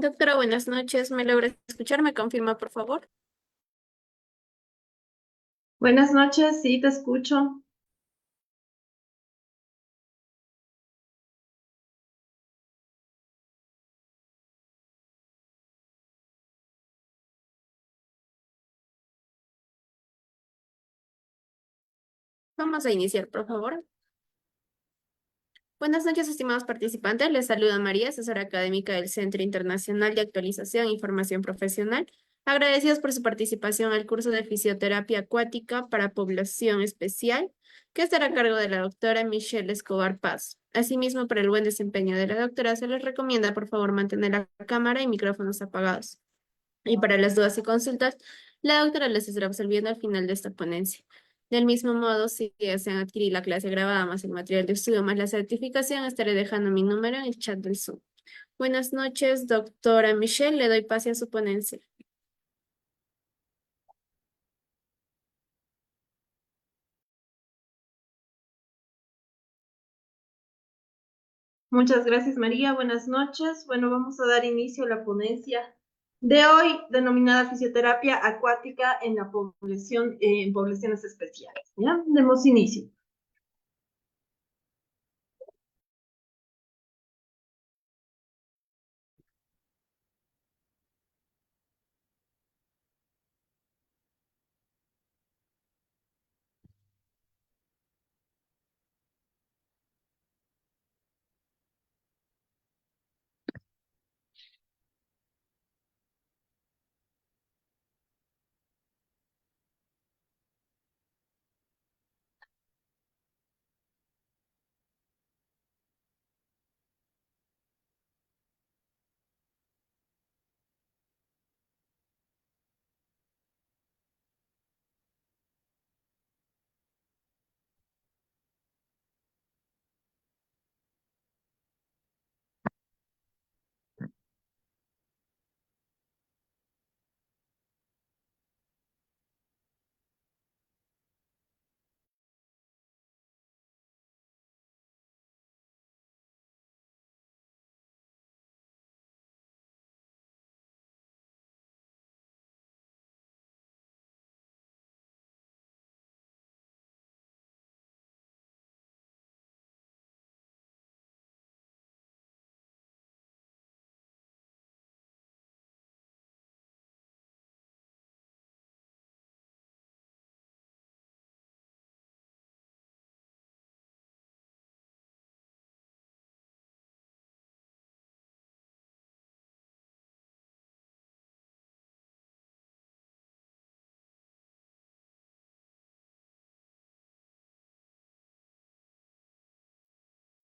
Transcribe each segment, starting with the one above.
Doctora, buenas noches. ¿Me logra escuchar? ¿Me confirma, por favor? Buenas noches, sí, te escucho. Vamos a iniciar, por favor. Buenas noches, estimados participantes. Les saluda María, asesora académica del Centro Internacional de Actualización e Información Profesional. Agradecidos por su participación al curso de fisioterapia acuática para población especial, que estará a cargo de la doctora Michelle Escobar Paz. Asimismo, para el buen desempeño de la doctora, se les recomienda, por favor, mantener la cámara y micrófonos apagados. Y para las dudas y consultas, la doctora les estará absolviendo al final de esta ponencia. Del mismo modo, si desean adquirir la clase grabada más el material de estudio más la certificación, estaré dejando mi número en el chat del Zoom. Buenas noches, doctora Michelle. Le doy pase a su ponencia. Muchas gracias, María. Buenas noches. Bueno, vamos a dar inicio a la ponencia de hoy, denominada fisioterapia acuática en la población, en poblaciones especiales. ¿Ya? Demos inicio.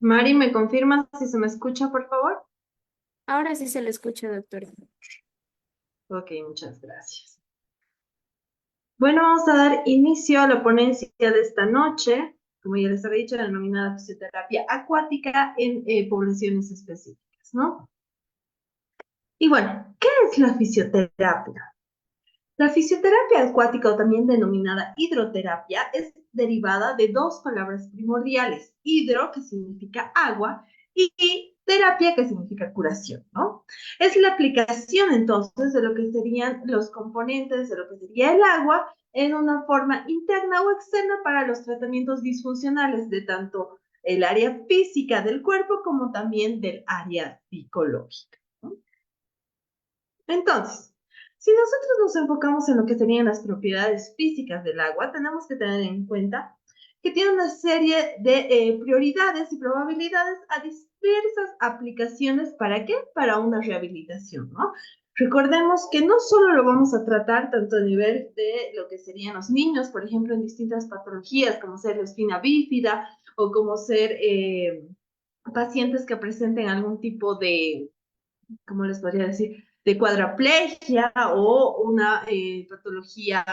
Mari, ¿me confirmas si se me escucha, por favor? Ahora sí se le escucha, doctora. Ok, muchas gracias. Bueno, vamos a dar inicio a la ponencia de esta noche, como ya les había dicho, denominada fisioterapia acuática en poblaciones específicas, ¿no? Y bueno, ¿qué es la fisioterapia? La fisioterapia acuática, o también denominada hidroterapia, es derivada de dos palabras primordiales: hidro, que significa agua, y terapia, que significa curación, ¿no? Es la aplicación entonces de lo que serían los componentes de lo que sería el agua en una forma interna o externa para los tratamientos disfuncionales de tanto el área física del cuerpo como también del área psicológica, ¿no? Entonces, si nosotros nos enfocamos en lo que serían las propiedades físicas del agua, tenemos que tener en cuenta que tiene una serie de prioridades y probabilidades a diversas aplicaciones. ¿Para qué? Para una rehabilitación, ¿no? Recordemos que no solo lo vamos a tratar tanto a nivel de lo que serían los niños, por ejemplo, en distintas patologías como ser la espina bífida o como ser pacientes que presenten algún tipo de, ¿cómo les podría decir?, de cuadraplegia o una patología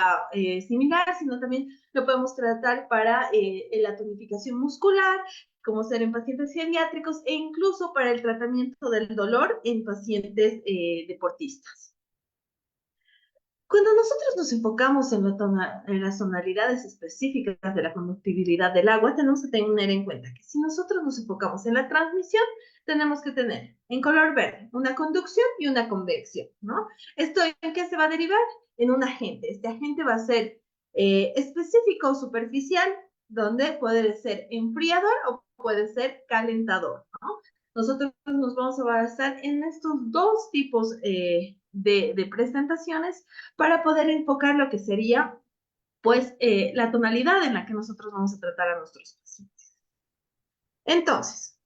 similar, sino también lo podemos tratar para la tonificación muscular, como ser en pacientes geriátricos e incluso para el tratamiento del dolor en pacientes deportistas. Cuando nosotros nos enfocamos en las tonalidades específicas de la conductibilidad del agua, tenemos que tener en cuenta que si nosotros nos enfocamos en la transmisión, tenemos que tener en color verde una conducción y una convección, ¿no? ¿Esto en qué se va a derivar? En un agente. Este agente va a ser específico o superficial, donde puede ser enfriador o puede ser calentador, ¿no? Nosotros nos vamos a basar en estos dos tipos de presentaciones para poder enfocar lo que sería, pues, la tonalidad en la que nosotros vamos a tratar a nuestros pacientes. Entonces,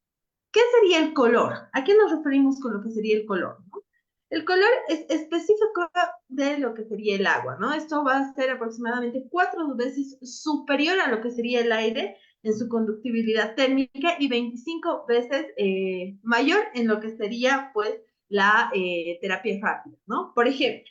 ¿qué sería el color? ¿A qué nos referimos con lo que sería el color? ¿No? El color es específico de lo que sería el agua, ¿no? Esto va a ser aproximadamente 4 veces superior a lo que sería el aire en su conductibilidad térmica y 25 veces mayor en lo que sería, pues, la terapia rápida, ¿no? Por ejemplo,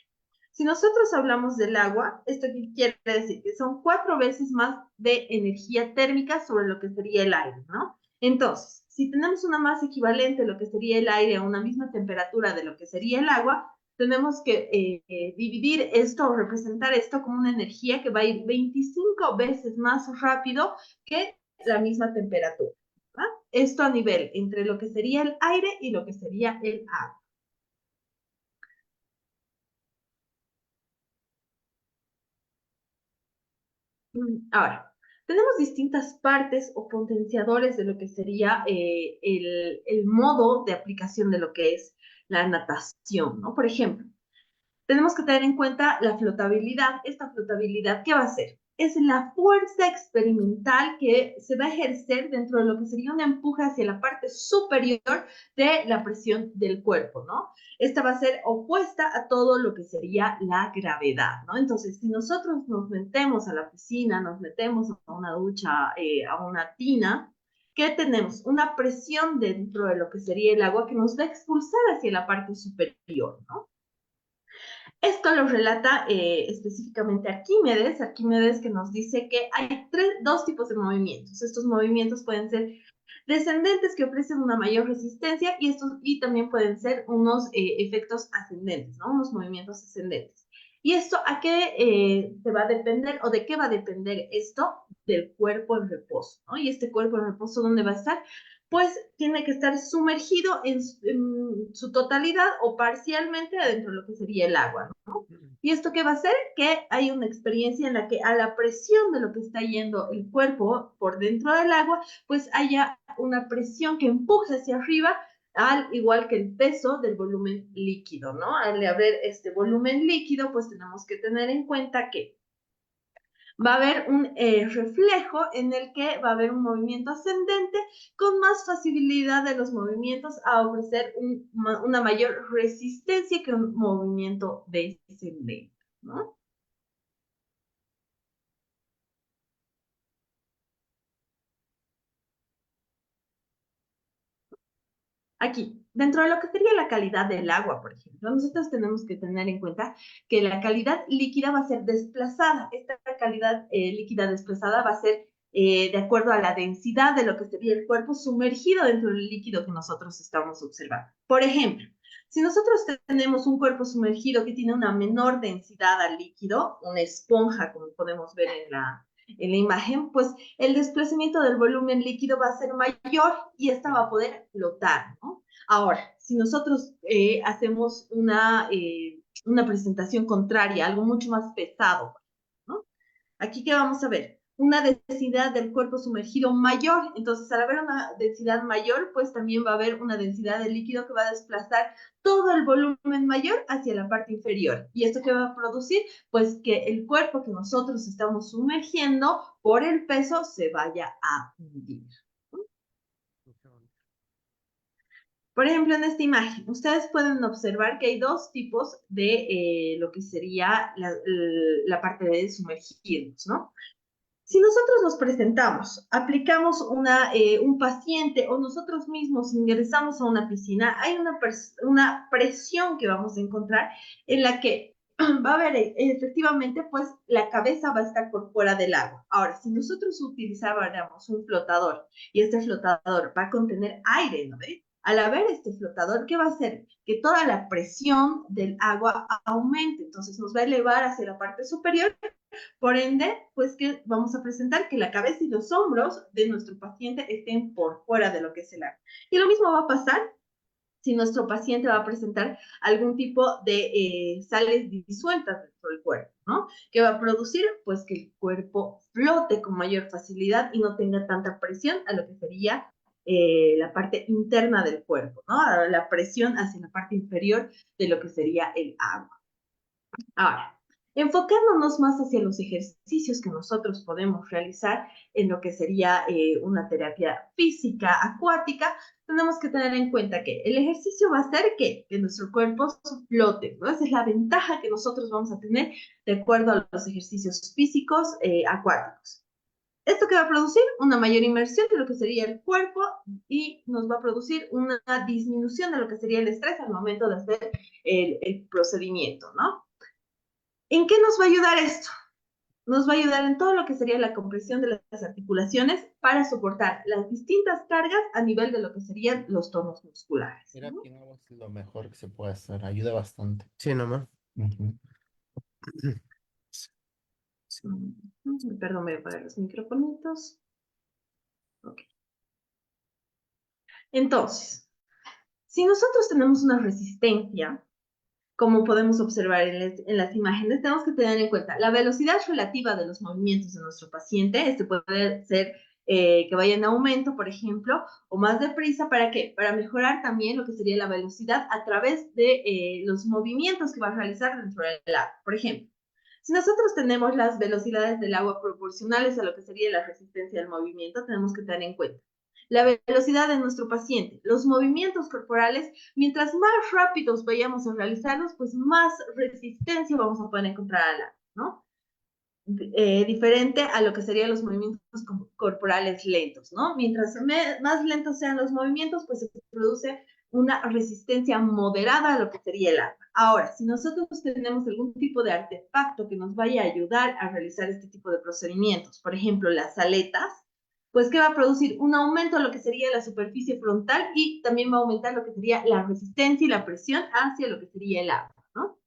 si nosotros hablamos del agua, ¿esto qué quiere decir? Que son 4 veces más de energía térmica sobre lo que sería el aire, ¿no? Entonces, si tenemos una masa equivalente a lo que sería el aire a una misma temperatura de lo que sería el agua, tenemos que dividir esto o representar esto como una energía que va a ir 25 veces más rápido que la misma temperatura. ¿Va? Esto a nivel entre lo que sería el aire y lo que sería el agua. Ahora, tenemos distintas partes o potenciadores de lo que sería el modo de aplicación de lo que es la natación, ¿no? Por ejemplo, tenemos que tener en cuenta la flotabilidad. Esta flotabilidad, ¿qué va a ser? Es la fuerza experimental que se va a ejercer dentro de lo que sería un empuje hacia la parte superior de la presión del cuerpo, ¿no? Esta va a ser opuesta a todo lo que sería la gravedad, ¿no? Entonces, si nosotros nos metemos a la piscina, nos metemos a una ducha, a una tina, ¿qué tenemos? Una presión dentro de lo que sería el agua que nos va a expulsar hacia la parte superior, ¿no? Esto lo relata específicamente Arquímedes que nos dice que hay dos tipos de movimientos. Estos movimientos pueden ser descendentes que ofrecen una mayor resistencia y también pueden ser unos efectos ascendentes, ¿no? Unos movimientos ascendentes. ¿Y esto a qué se va a depender o de qué va a depender esto? Del cuerpo en reposo, ¿no? Y este cuerpo en reposo, ¿dónde va a estar? Pues tiene que estar sumergido en su totalidad o parcialmente adentro de lo que sería el agua, ¿no? ¿Y esto qué va a hacer? Que hay una experiencia en la que a la presión de lo que está yendo el cuerpo por dentro del agua, pues haya una presión que empuje hacia arriba, al igual que el peso del volumen líquido, ¿no? Al haber este volumen líquido, pues tenemos que tener en cuenta que va a haber un reflejo en el que va a haber un movimiento ascendente con más facilidad de los movimientos a ofrecer una mayor resistencia que un movimiento descendente, ¿no? Aquí, dentro de lo que sería la calidad del agua, por ejemplo, nosotros tenemos que tener en cuenta que la calidad líquida va a ser desplazada. Esta calidad líquida desplazada va a ser de acuerdo a la densidad de lo que sería el cuerpo sumergido dentro del líquido que nosotros estamos observando. Por ejemplo, si nosotros tenemos un cuerpo sumergido que tiene una menor densidad al líquido, una esponja, como podemos ver en la imagen, pues el desplazamiento del volumen líquido va a ser mayor y esta va a poder flotar, ¿no? Ahora, si nosotros hacemos una presentación contraria, algo mucho más pesado, ¿no? Aquí, ¿qué vamos a ver? Una densidad del cuerpo sumergido mayor. Entonces, al haber una densidad mayor, pues también va a haber una densidad de líquido que va a desplazar todo el volumen mayor hacia la parte inferior. ¿Y esto qué va a producir? Pues que el cuerpo que nosotros estamos sumergiendo por el peso se vaya a hundir. Por ejemplo, en esta imagen, ustedes pueden observar que hay dos tipos de lo que sería la parte de sumergirnos, ¿no? Si nosotros nos presentamos, aplicamos un paciente o nosotros mismos ingresamos a una piscina, hay una presión que vamos a encontrar en la que va a haber efectivamente, pues la cabeza va a estar por fuera del agua. Ahora, si nosotros utilizáramos un flotador y este flotador va a contener aire, ¿no ve? Al haber este flotador, ¿qué va a hacer? Que toda la presión del agua aumente, entonces nos va a elevar hacia la parte superior Por ende, pues que vamos a presentar que la cabeza y los hombros de nuestro paciente estén por fuera de lo que es el agua. Y lo mismo va a pasar si nuestro paciente va a presentar algún tipo de sales disueltas dentro del cuerpo, ¿no? ¿Qué va a producir? Pues que el cuerpo flote con mayor facilidad y no tenga tanta presión a lo que sería la parte interna del cuerpo, ¿no? A la presión hacia la parte inferior de lo que sería el agua. Ahora, enfocándonos más hacia los ejercicios que nosotros podemos realizar en lo que sería una terapia física acuática, tenemos que tener en cuenta que el ejercicio va a hacer que nuestro cuerpo flote, ¿no? Esa es la ventaja que nosotros vamos a tener de acuerdo a los ejercicios físicos acuáticos. ¿Esto que va a producir? Una mayor inmersión de lo que sería el cuerpo y nos va a producir una disminución de lo que sería el estrés al momento de hacer el procedimiento, ¿no? ¿En qué nos va a ayudar esto? Nos va a ayudar en todo lo que sería la compresión de las articulaciones para soportar las distintas cargas a nivel de lo que serían los tonos musculares, ¿no? Terapia en agua es lo mejor que se puede hacer, ayuda bastante. Sí, nomás. Ujú. Perdón, voy a apagar los micrófonos. Ok. Entonces, si nosotros tenemos una resistencia, como podemos observar en las imágenes, tenemos que tener en cuenta la velocidad relativa de los movimientos de nuestro paciente. Este puede ser que vaya en aumento, por ejemplo, o más deprisa. ¿Para qué? Para mejorar también lo que sería la velocidad a través de los movimientos que va a realizar dentro del agua. Por ejemplo, si nosotros tenemos las velocidades del agua proporcionales a lo que sería la resistencia al movimiento, tenemos que tener en cuenta la velocidad de nuestro paciente, los movimientos corporales. Mientras más rápidos vayamos a realizarlos, pues más resistencia vamos a poder encontrar al agua, ¿no? Diferente a lo que serían los movimientos corporales lentos, ¿no? Mientras más lentos sean los movimientos, pues se produce una resistencia moderada a lo que sería el agua. Ahora, si nosotros tenemos algún tipo de artefacto que nos vaya a ayudar a realizar este tipo de procedimientos, por ejemplo, las aletas, pues ¿qué va a producir? Un aumento de lo que sería la superficie frontal y también va a aumentar lo que sería la resistencia y la presión hacia lo que sería el agua, ¿no?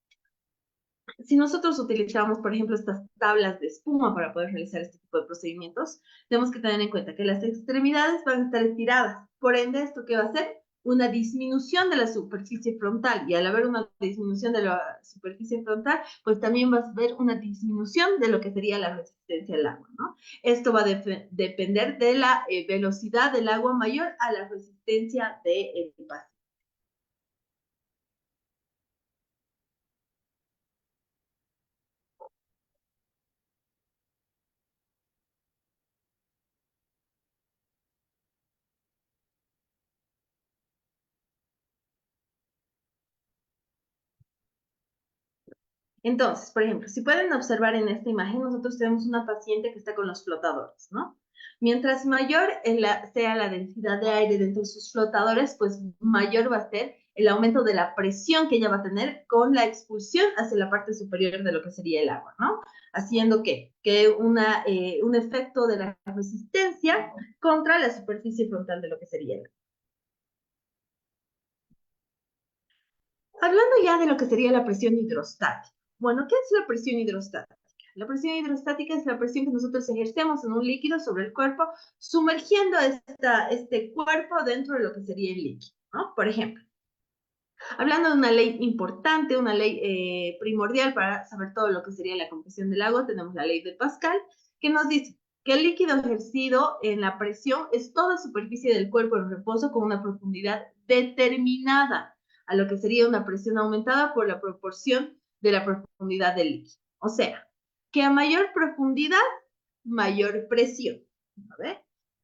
Si nosotros utilizamos, por ejemplo, estas tablas de espuma para poder realizar este tipo de procedimientos, tenemos que tener en cuenta que las extremidades van a estar estiradas. Por ende, ¿esto qué va a hacer? Una disminución de la superficie frontal. Y al haber una disminución de la superficie frontal, pues también va a haber una disminución de lo que sería la resistencia al agua, ¿no? Esto va a depender de la velocidad del agua mayor a la resistencia del paciente. Entonces, por ejemplo, si pueden observar en esta imagen, nosotros tenemos una paciente que está con los flotadores, ¿no? Mientras mayor sea la densidad de aire dentro de sus flotadores, pues mayor va a ser el aumento de la presión que ella va a tener con la expulsión hacia la parte superior de lo que sería el agua, ¿no? Haciendo que un efecto de la resistencia contra la superficie frontal de lo que sería el agua. Hablando ya de lo que sería la presión hidrostática. Bueno, ¿qué es la presión hidrostática? La presión hidrostática es la presión que nosotros ejercemos en un líquido sobre el cuerpo, sumergiendo este cuerpo dentro de lo que sería el líquido, ¿no? Por ejemplo, hablando de una ley importante, una ley primordial para saber todo lo que sería la compresión del agua, tenemos la ley de Pascal, que nos dice que el líquido ejercido en la presión es toda superficie del cuerpo en reposo con una profundidad determinada a lo que sería una presión aumentada por la proporción de la profundidad del líquido. O sea, que a mayor profundidad, mayor presión. A ver,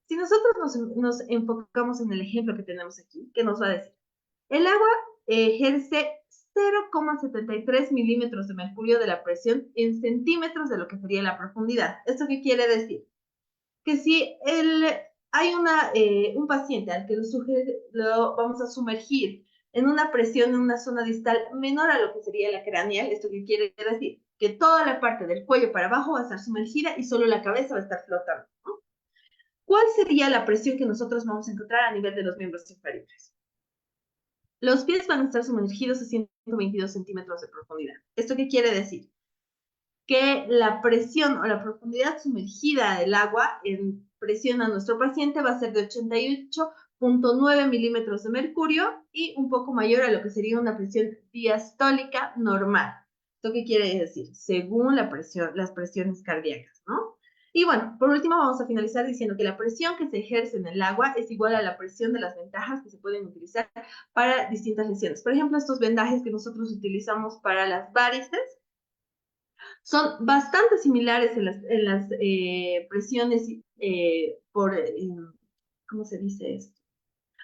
si nosotros nos enfocamos en el ejemplo que tenemos aquí, ¿qué nos va a decir? El agua ejerce 0,73 milímetros de mercurio de la presión en centímetros de lo que sería la profundidad. ¿Esto qué quiere decir? Que si hay un paciente al que lo vamos a sumergir en una presión en una zona distal menor a lo que sería la craneal, ¿esto qué quiere decir? Que toda la parte del cuello para abajo va a estar sumergida y solo la cabeza va a estar flotando, ¿no? ¿Cuál sería la presión que nosotros vamos a encontrar a nivel de los miembros inferiores? Los pies van a estar sumergidos a 122 centímetros de profundidad. ¿Esto qué quiere decir? que la presión o la profundidad sumergida del agua en presión a nuestro paciente va a ser de 88,9 milímetros de mercurio y un poco mayor a lo que sería una presión diastólica normal. ¿Esto qué quiere decir? Según la presión, las presiones cardíacas, ¿no? Y bueno, por último vamos a finalizar diciendo que la presión que se ejerce en el agua es igual a la presión de las vendajes que se pueden utilizar para distintas lesiones. Por ejemplo, estos vendajes que nosotros utilizamos para las varices son bastante similares en las presiones ¿cómo se dice esto?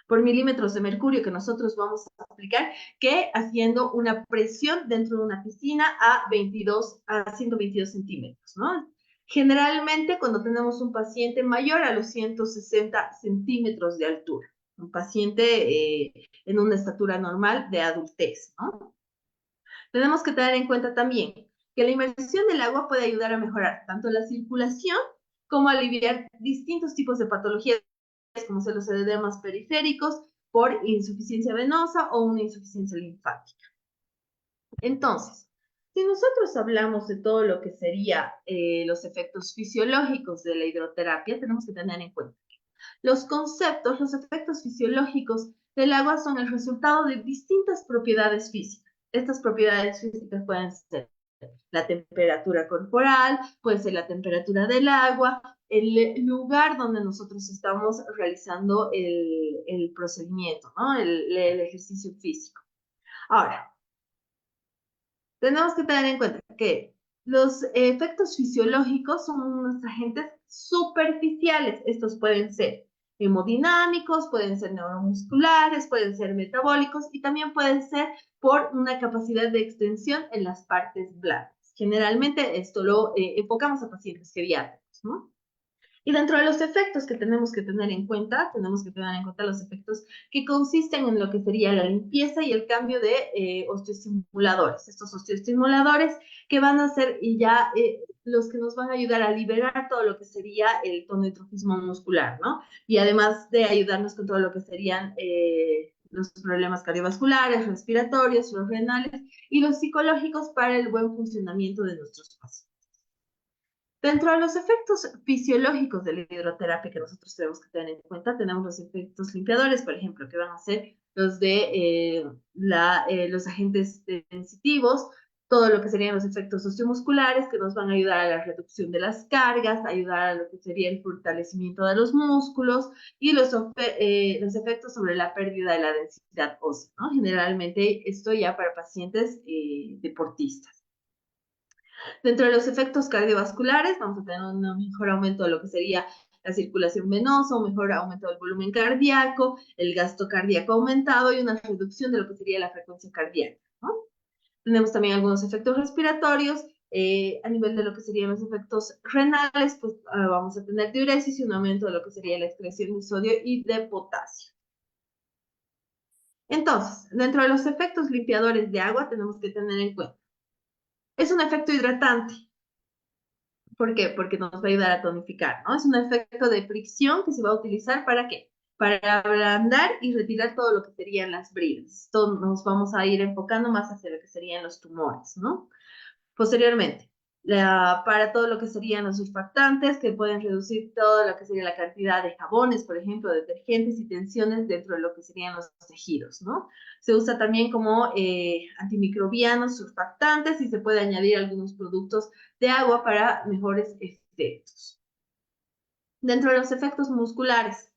Por milímetros de mercurio que nosotros vamos a aplicar, que haciendo una presión dentro de una piscina a 122 centímetros, ¿no? Generalmente cuando tenemos un paciente mayor a los 160 centímetros de altura, un paciente en una estatura normal de adultez, ¿no? Tenemos que tener en cuenta también que la inmersión del agua puede ayudar a mejorar tanto la circulación como a aliviar distintos tipos de patologías como son los edemas periféricos por insuficiencia venosa o una insuficiencia linfática. Entonces, si nosotros hablamos de todo lo que sería los efectos fisiológicos de la hidroterapia, tenemos que tener en cuenta que los conceptos, los efectos fisiológicos del agua son el resultado de distintas propiedades físicas. Estas propiedades físicas pueden ser la temperatura corporal, puede ser la temperatura del agua, el lugar donde nosotros estamos realizando el procedimiento, ¿no? El ejercicio físico. Ahora, tenemos que tener en cuenta que los efectos fisiológicos son unos agentes superficiales. Estos pueden ser hemodinámicos, pueden ser neuromusculares, pueden ser metabólicos y también pueden ser por una capacidad de extensión en las partes blandas. Generalmente esto lo enfocamos a pacientes geriátricos, ¿no? Y dentro de los efectos que tenemos que tener en cuenta, tenemos que tener en cuenta los efectos que consisten en lo que sería la limpieza y el cambio de osteoestimuladores. Estos osteoestimuladores que van a ser ya los que nos van a ayudar a liberar todo lo que sería el tonotrofismo muscular, ¿no? Y además de ayudarnos con todo lo que serían los problemas cardiovasculares, respiratorios, los renales y los psicológicos para el buen funcionamiento de nuestros pacientes. Dentro de los efectos fisiológicos de la hidroterapia que nosotros tenemos que tener en cuenta, tenemos los efectos limpiadores, por ejemplo, que van a ser los de los agentes sensitivos, todo lo que serían los efectos osteomusculares, que nos van a ayudar a la reducción de las cargas, ayudar a lo que sería el fortalecimiento de los músculos y los efectos sobre la pérdida de la densidad ósea, ¿no? Generalmente esto ya para pacientes deportistas. Dentro de los efectos cardiovasculares, vamos a tener un mejor aumento de lo que sería la circulación venosa, un mejor aumento del volumen cardíaco, el gasto cardíaco aumentado y una reducción de lo que sería la frecuencia cardíaca, ¿no? Tenemos también algunos efectos respiratorios. A nivel de lo que serían los efectos renales, pues vamos a tener diuresis y un aumento de lo que sería la excreción de sodio y de potasio. Entonces, dentro de los efectos limpiadores de agua tenemos que tener en cuenta. Es un efecto hidratante. ¿Por qué? Porque nos va a ayudar a tonificar, ¿no? Es un efecto de fricción que se va a utilizar ¿para qué? Para ablandar y retirar todo lo que serían las bridas. Esto nos vamos a ir enfocando más hacia lo que serían los tumores, ¿no? Posteriormente, para todo lo que serían los surfactantes, que pueden reducir todo lo que sería la cantidad de jabones, por ejemplo, detergentes y tensiones dentro de lo que serían los tejidos, ¿no? Se usa también como antimicrobianos, surfactantes y se puede añadir algunos productos de agua para mejores efectos. Dentro de los efectos musculares,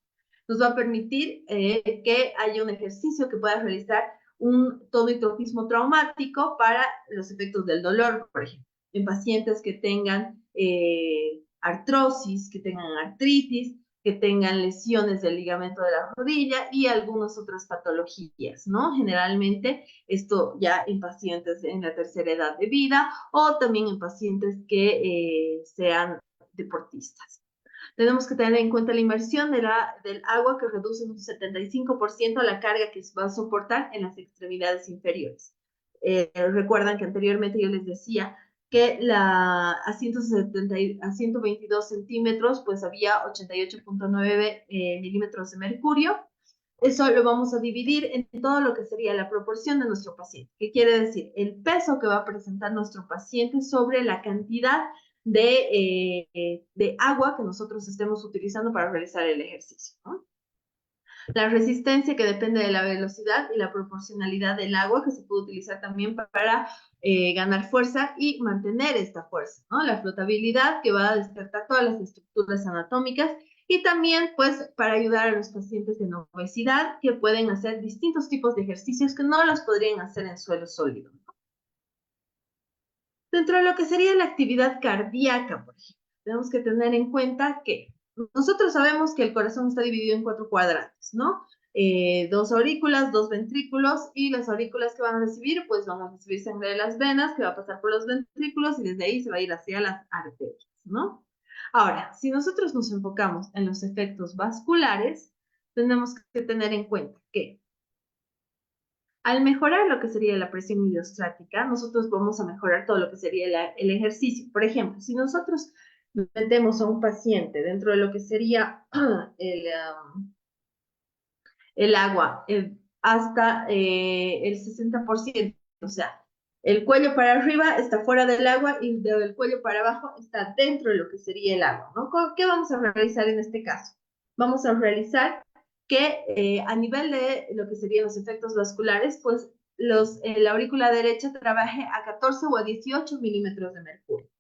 nos va a permitir que haya un ejercicio que pueda realizar un tonitrofismo traumático para los efectos del dolor, por ejemplo, en pacientes que tengan artrosis, que tengan artritis, que tengan lesiones del ligamento de la rodilla y algunas otras patologías, ¿no? Generalmente esto ya en pacientes en la tercera edad de vida o también en pacientes que sean deportistas. Tenemos que tener en cuenta la inmersión del agua que reduce un 75% la carga que va a soportar en las extremidades inferiores. Recuerdan que anteriormente yo les decía que a 122 centímetros pues había 88,9 milímetros de mercurio eso lo vamos a dividir en todo lo que sería la proporción de nuestro paciente. ¿Qué quiere decir? El peso que va a presentar nuestro paciente sobre la cantidad de agua que nosotros estemos utilizando para realizar el ejercicio, ¿no? La resistencia que depende de la velocidad y la proporcionalidad del agua que se puede utilizar también para ganar fuerza y mantener esta fuerza, ¿no? La flotabilidad que va a despertar todas las estructuras anatómicas y también pues para ayudar a los pacientes de obesidad que pueden hacer distintos tipos de ejercicios que no los podrían hacer en suelo sólido, ¿no? Dentro de lo que sería la actividad cardíaca, por ejemplo, tenemos que tener en cuenta que nosotros sabemos que el corazón está dividido en 4 cuadrantes, ¿no? Dos aurículas, dos ventrículos, y las aurículas que van a recibir, pues van a recibir sangre de las venas, que va a pasar por los ventrículos, y desde ahí se va a ir hacia las arterias, ¿no? Ahora, si nosotros nos enfocamos en los efectos vasculares, tenemos que tener en cuenta que al mejorar lo que sería la presión hidrostática, nosotros vamos a mejorar todo lo que sería el ejercicio. Por ejemplo, si nosotros metemos a un paciente dentro de lo que sería el, el agua hasta el 60%, o sea, el cuello para arriba está fuera del agua y del cuello para abajo está dentro de lo que sería el agua, ¿no? ¿Qué vamos a realizar en este caso? Vamos a realizar que a nivel de lo que serían los efectos vasculares, pues la aurícula derecha trabaje a 14 o a 18 milímetros de mercurio.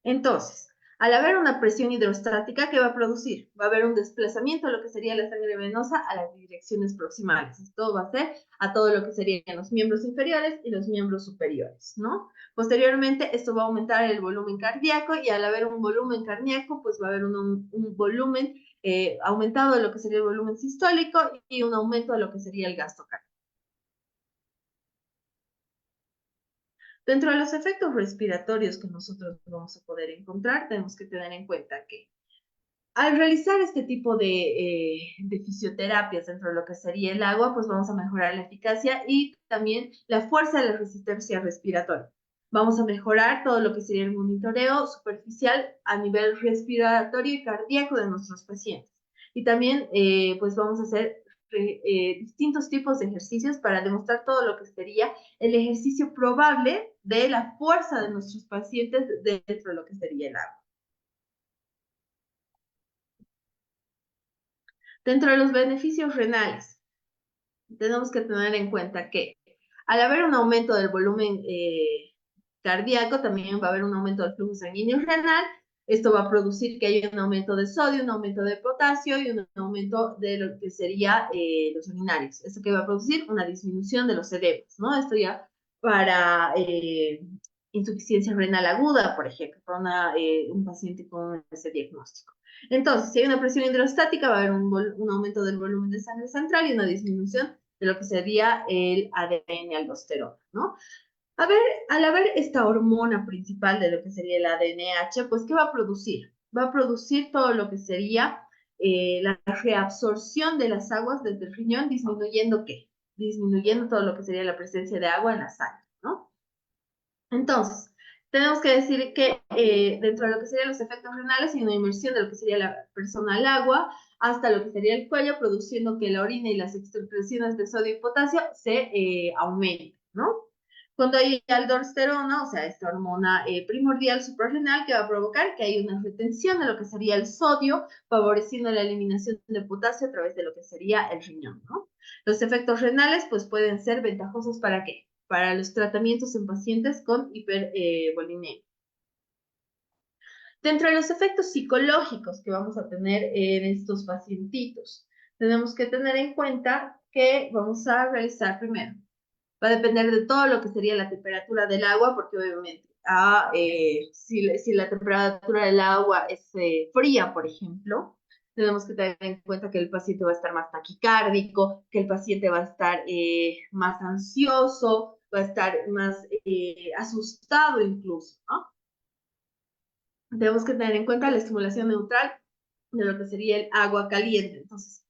Entonces, al haber una presión hidrostática, ¿qué va a producir? Va a haber un desplazamiento de lo que sería la sangre venosa a las direcciones proximales. Esto va a ser a todo lo que serían los miembros inferiores y los miembros superiores, ¿no? Posteriormente, esto va a aumentar el volumen cardíaco y al haber un volumen cardíaco, pues va a haber un volumen aumentado de lo que sería el volumen sistólico y un aumento de lo que sería el gasto cardíaco. Dentro de los efectos respiratorios que nosotros vamos a poder encontrar, tenemos que tener en cuenta que al realizar este tipo de fisioterapias dentro de lo que sería el agua, pues vamos a mejorar la eficacia y también la fuerza de la resistencia respiratoria. Vamos a mejorar todo lo que sería el monitoreo superficial a nivel respiratorio y cardíaco de nuestros pacientes. Y también, pues vamos a hacer distintos tipos de ejercicios para demostrar todo lo que sería el ejercicio probable de la fuerza de nuestros pacientes dentro de lo que sería el agua. Dentro de los beneficios renales, tenemos que tener en cuenta que al haber un aumento del volumen cardíaco, también va a haber un aumento del flujo sanguíneo renal. Esto va a producir que haya un aumento de sodio, un aumento de potasio y un aumento de lo que sería los urinarios. Esto que va a producir una disminución de los edemas, ¿no? Esto ya para insuficiencia renal aguda, por ejemplo, para un paciente con ese diagnóstico. Entonces, si hay una presión hidrostática, va a haber un aumento del volumen de sangre central y una disminución de lo que sería el ADN-aldosterona, ¿no? A ver, al haber esta hormona principal de lo que sería el ADNH, pues, ¿qué va a producir? Va a producir todo lo que sería la reabsorción de las aguas desde el riñón, disminuyendo ¿qué? Disminuyendo todo lo que sería la presencia de agua en la sangre, ¿no? Entonces, tenemos que decir que dentro de lo que serían los efectos renales hay una inmersión de lo que sería la persona al agua hasta lo que sería el cuello, produciendo que la orina y las excreciones de sodio y potasio se aumenten, ¿no? Cuando hay aldosterona, o sea, esta hormona primordial suprarrenal que va a provocar que haya una retención de lo que sería el sodio, favoreciendo la eliminación de potasio a través de lo que sería el riñón, ¿no? Los efectos renales, pues, pueden ser ventajosos ¿para qué? Para los tratamientos en pacientes con hipervolinemia. Dentro de los efectos psicológicos que vamos a tener en estos pacientitos, tenemos que tener en cuenta que vamos a realizar primero. Va a depender de todo lo que sería la temperatura del agua, porque obviamente si la temperatura del agua es fría, por ejemplo, tenemos que tener en cuenta que el paciente va a estar más taquicárdico, que el paciente va a estar más ansioso, va a estar más asustado incluso, ¿no? Tenemos que tener en cuenta la estimulación neutral de lo que sería el agua caliente. Entonces,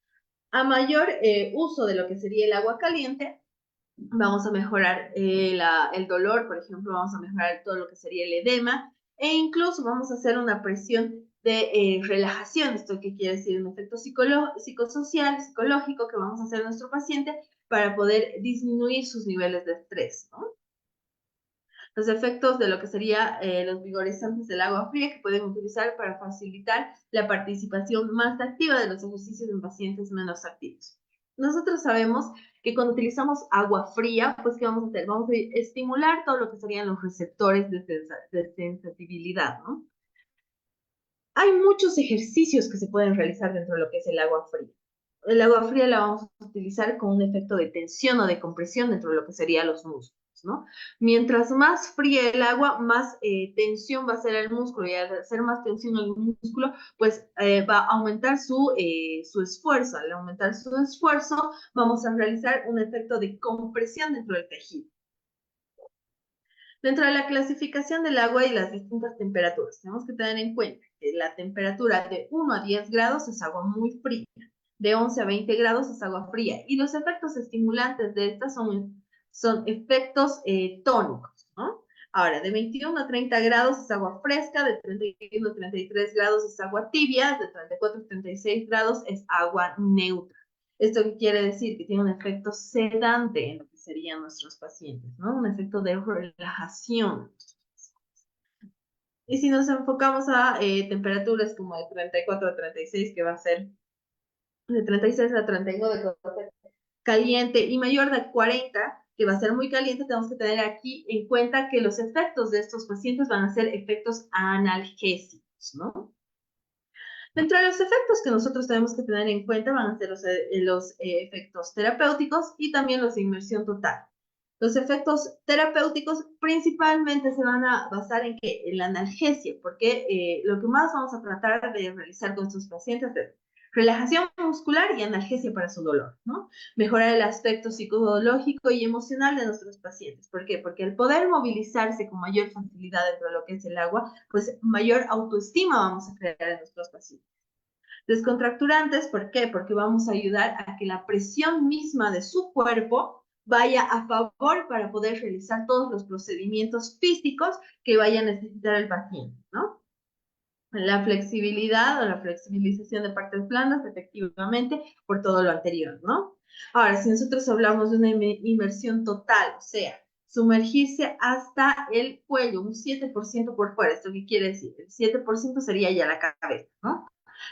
a mayor uso de lo que sería el agua caliente, vamos a mejorar el dolor, por ejemplo, vamos a mejorar todo lo que sería el edema, e incluso vamos a hacer una presión de relajación. ¿Esto qué quiere decir? Un efecto psicosocial, psicológico que vamos a hacer a nuestro paciente para poder disminuir sus niveles de estrés, ¿no? Los efectos de lo que sería los vigorizantes del agua fría que pueden utilizar para facilitar la participación más activa de los ejercicios en pacientes menos activos. Nosotros sabemos que cuando utilizamos agua fría, pues ¿qué vamos a hacer? Vamos a estimular todo lo que serían los receptores de sensibilidad, ¿no? Hay muchos ejercicios que se pueden realizar dentro de lo que es el agua fría. El agua fría la vamos a utilizar con un efecto de tensión o de compresión dentro de lo que serían los músculos, ¿no? Mientras más fría el agua, más tensión va a ser el músculo, y al hacer más tensión el músculo, pues va a aumentar su esfuerzo. Al aumentar su esfuerzo, vamos a realizar un efecto de compresión dentro del tejido. Dentro de la clasificación del agua y las distintas temperaturas, tenemos que tener en cuenta que la temperatura de 1 a 10 grados es agua muy fría, de 11 a 20 grados es agua fría, y los efectos estimulantes de estas son efectos tónicos, ¿no? Ahora, de 21 a 30 grados es agua fresca, de 31 a 33 grados es agua tibia, de 34 a 36 grados es agua neutra. ¿Esto qué quiere decir? Que tiene un efecto sedante en lo que serían nuestros pacientes, ¿no? Un efecto de relajación. Y si nos enfocamos a temperaturas como de 34 a 36, que va a ser de 36 a 39, que va a ser caliente, y mayor de 40, que va a ser muy caliente, tenemos que tener aquí en cuenta que los efectos de estos pacientes van a ser efectos analgésicos, ¿no? Dentro de los efectos que nosotros tenemos que tener en cuenta van a ser los efectos terapéuticos y también los de inmersión total. Los efectos terapéuticos principalmente se van a basar en la analgesia, porque lo que más vamos a tratar de realizar con estos pacientes es relajación muscular y analgesia para su dolor, ¿no? Mejorar el aspecto psicológico y emocional de nuestros pacientes. ¿Por qué? Porque al poder movilizarse con mayor facilidad dentro de lo que es el agua, pues mayor autoestima vamos a crear en nuestros pacientes. Descontracturantes, ¿por qué? Porque vamos a ayudar a que la presión misma de su cuerpo vaya a favor para poder realizar todos los procedimientos físicos que vaya a necesitar el paciente, ¿no? La flexibilidad o la flexibilización de partes blandas, efectivamente, por todo lo anterior, ¿no? Ahora, si nosotros hablamos de una inmersión total, o sea, sumergirse hasta el cuello, un 7% por fuera, ¿esto qué quiere decir? El 7% sería ya la cabeza, ¿no?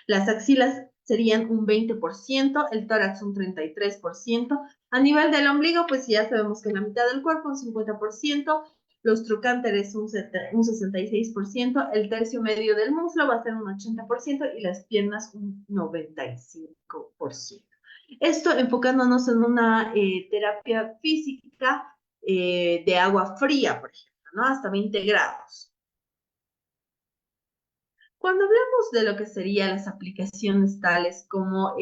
Las axilas serían un 20%, el tórax un 33%. A nivel del ombligo, pues ya sabemos que la mitad del cuerpo, un 50%, los trocánteres un 66%, el tercio medio del muslo va a ser un 80% y las piernas un 95%. Esto enfocándonos en una terapia física de agua fría, por ejemplo, ¿no? Hasta 20 grados. Cuando hablamos de lo que serían las aplicaciones tales como